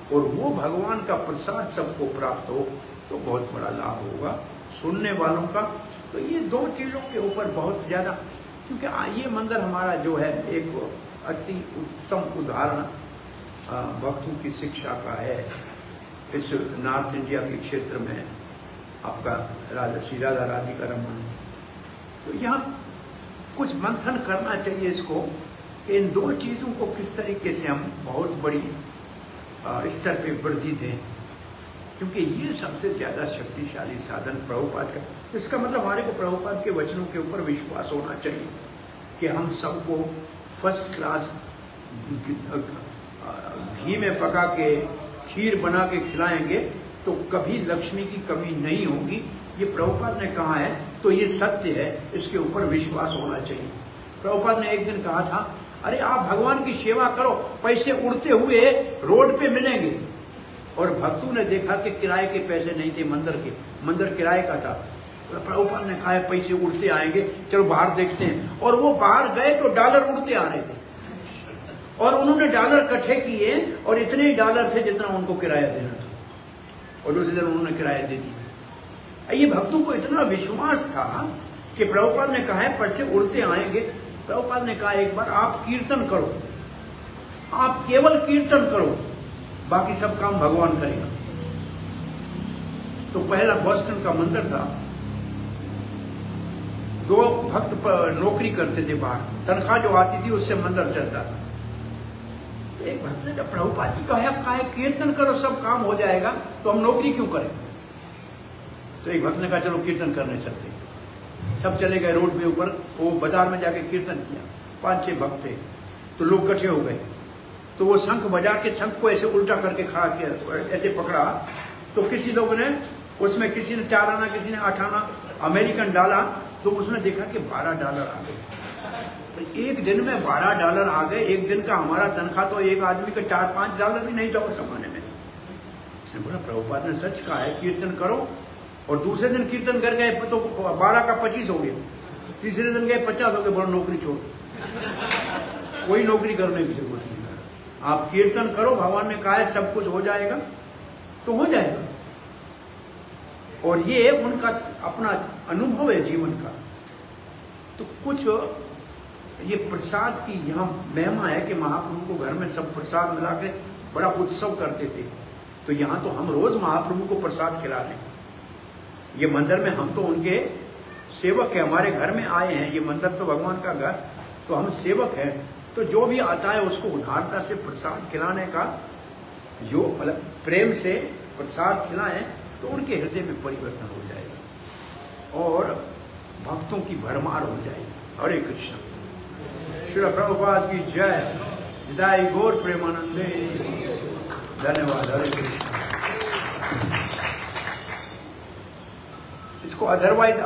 और वो भगवान का प्रसाद सबको प्राप्त हो तो बहुत बड़ा लाभ होगा सुनने वालों का। तो ये 2 चीजों के ऊपर बहुत ज्यादा, क्योंकि ये मंदिर हमारा जो है एक अति उत्तम उदाहरण भक्तों की शिक्षा का है। इस नॉर्थ इंडिया के क्षेत्र में आपका श्री राधा राधिका रमन, तो यहाँ कुछ मंथन करना चाहिए इसको कि इन 2 चीजों को किस तरीके से हम बहुत बड़ी स्तर पे वृद्धि दें, क्योंकि ये सबसे ज्यादा शक्तिशाली साधन प्रभुपाद का। तो इसका मतलब हमारे को प्रभुपाद के वचनों के ऊपर विश्वास होना चाहिए कि हम सबको फर्स्ट क्लास घी में पका के खीर बना के खिलाएंगे तो कभी लक्ष्मी की कमी नहीं होगी। ये प्रभुपाद ने कहा है तो ये सत्य है, इसके ऊपर विश्वास होना चाहिए। प्रभुपाद ने एक दिन कहा था, अरे आप भगवान की सेवा करो, पैसे उड़ते हुए रोड पे मिलेंगे। और भक्तों ने देखा कि किराए के पैसे नहीं थे मंदिर के, मंदिर किराए का था, प्रभुपाद ने कहा है पैसे उड़ते आएंगे, चलो बाहर देखते हैं। और वो बाहर गए तो डॉलर उड़ते आ रहे थे, और उन्होंने डॉलर इकट्ठे किए और इतने ही डॉलर थे जितना उनको किराया देना था, और दूसरे दिन उन्होंने किराया दे दिया। ये भक्तों को इतना विश्वास था कि प्रभुपाद ने कहा है पैसे उड़ते आएंगे। प्रभुपाद ने कहा एक बार आप कीर्तन करो, आप केवल कीर्तन करो, बाकी सब काम भगवान करेगा। तो पहला बोस्टन का मंदिर था, 2 भक्त नौकरी करते थे बाहर, तनख्वाह जो आती थी उससे मंदिर चलता था। तो एक भक्त ने जब प्रभुपाद जी कहा कीर्तन करो सब काम हो जाएगा, तो हम नौकरी क्यों करें? तो एक भक्त ने कहा चलो कीर्तन करने चलते। सब चले गए रोड पे ऊपर, वो बाजार में जाके कीर्तन किया। 5-6 भक्त थे, तो लोग इकट्ठे हो गए। तो वो शंख बजा के शंख को ऐसे उल्टा करके खड़ा किया, ऐसे पकड़ा। तो किसी लोग ने उसमें, किसी ने 4 आना, किसी ने 8 आना अमेरिकन डाला, तो उसने देखा कि $12 आ गए। तो एक दिन में $12 आ गए। एक दिन का हमारा तनख्वाह तो एक आदमी का $4-5 भी नहीं था उस जमाने में। उसने बोला प्रभुपाद ने सच कहा है, कीर्तन करो। और दूसरे दिन कीर्तन कर गए तो 12 का 25 हो गए। तीसरे दिन गए 50 हो गए। बोला नौकरी छोड़, कोई नौकरी करने की जरूरत नहीं है, आप कीर्तन करो, भगवान ने कहा है सब कुछ हो जाएगा तो हो जाएगा। और ये उनका अपना अनुभव है जीवन का। तो कुछ ये प्रसाद की यहाँ महिमा है कि महाप्रभु को घर में सब प्रसाद मिला के बड़ा उत्सव करते थे। तो यहाँ तो हम रोज महाप्रभु को प्रसाद खिला रहे हैं। ये मंदिर में हम तो उनके सेवक है, हमारे घर में आए हैं। ये मंदिर तो भगवान का घर, तो हम सेवक हैं। तो जो भी आता है उसको उदारता से प्रसाद खिलाने का, जो मतलब प्रेम से प्रसाद खिलाएं तो उनके हृदय में परिवर्तन हो जाएगा और भक्तों की भरमार हो जाएगी। हरे कृष्ण। श्री प्रभुपाद की जय। जय गौर प्रेमानंदे। धन्यवाद। हरे कृष्ण। इसको अदरवाइज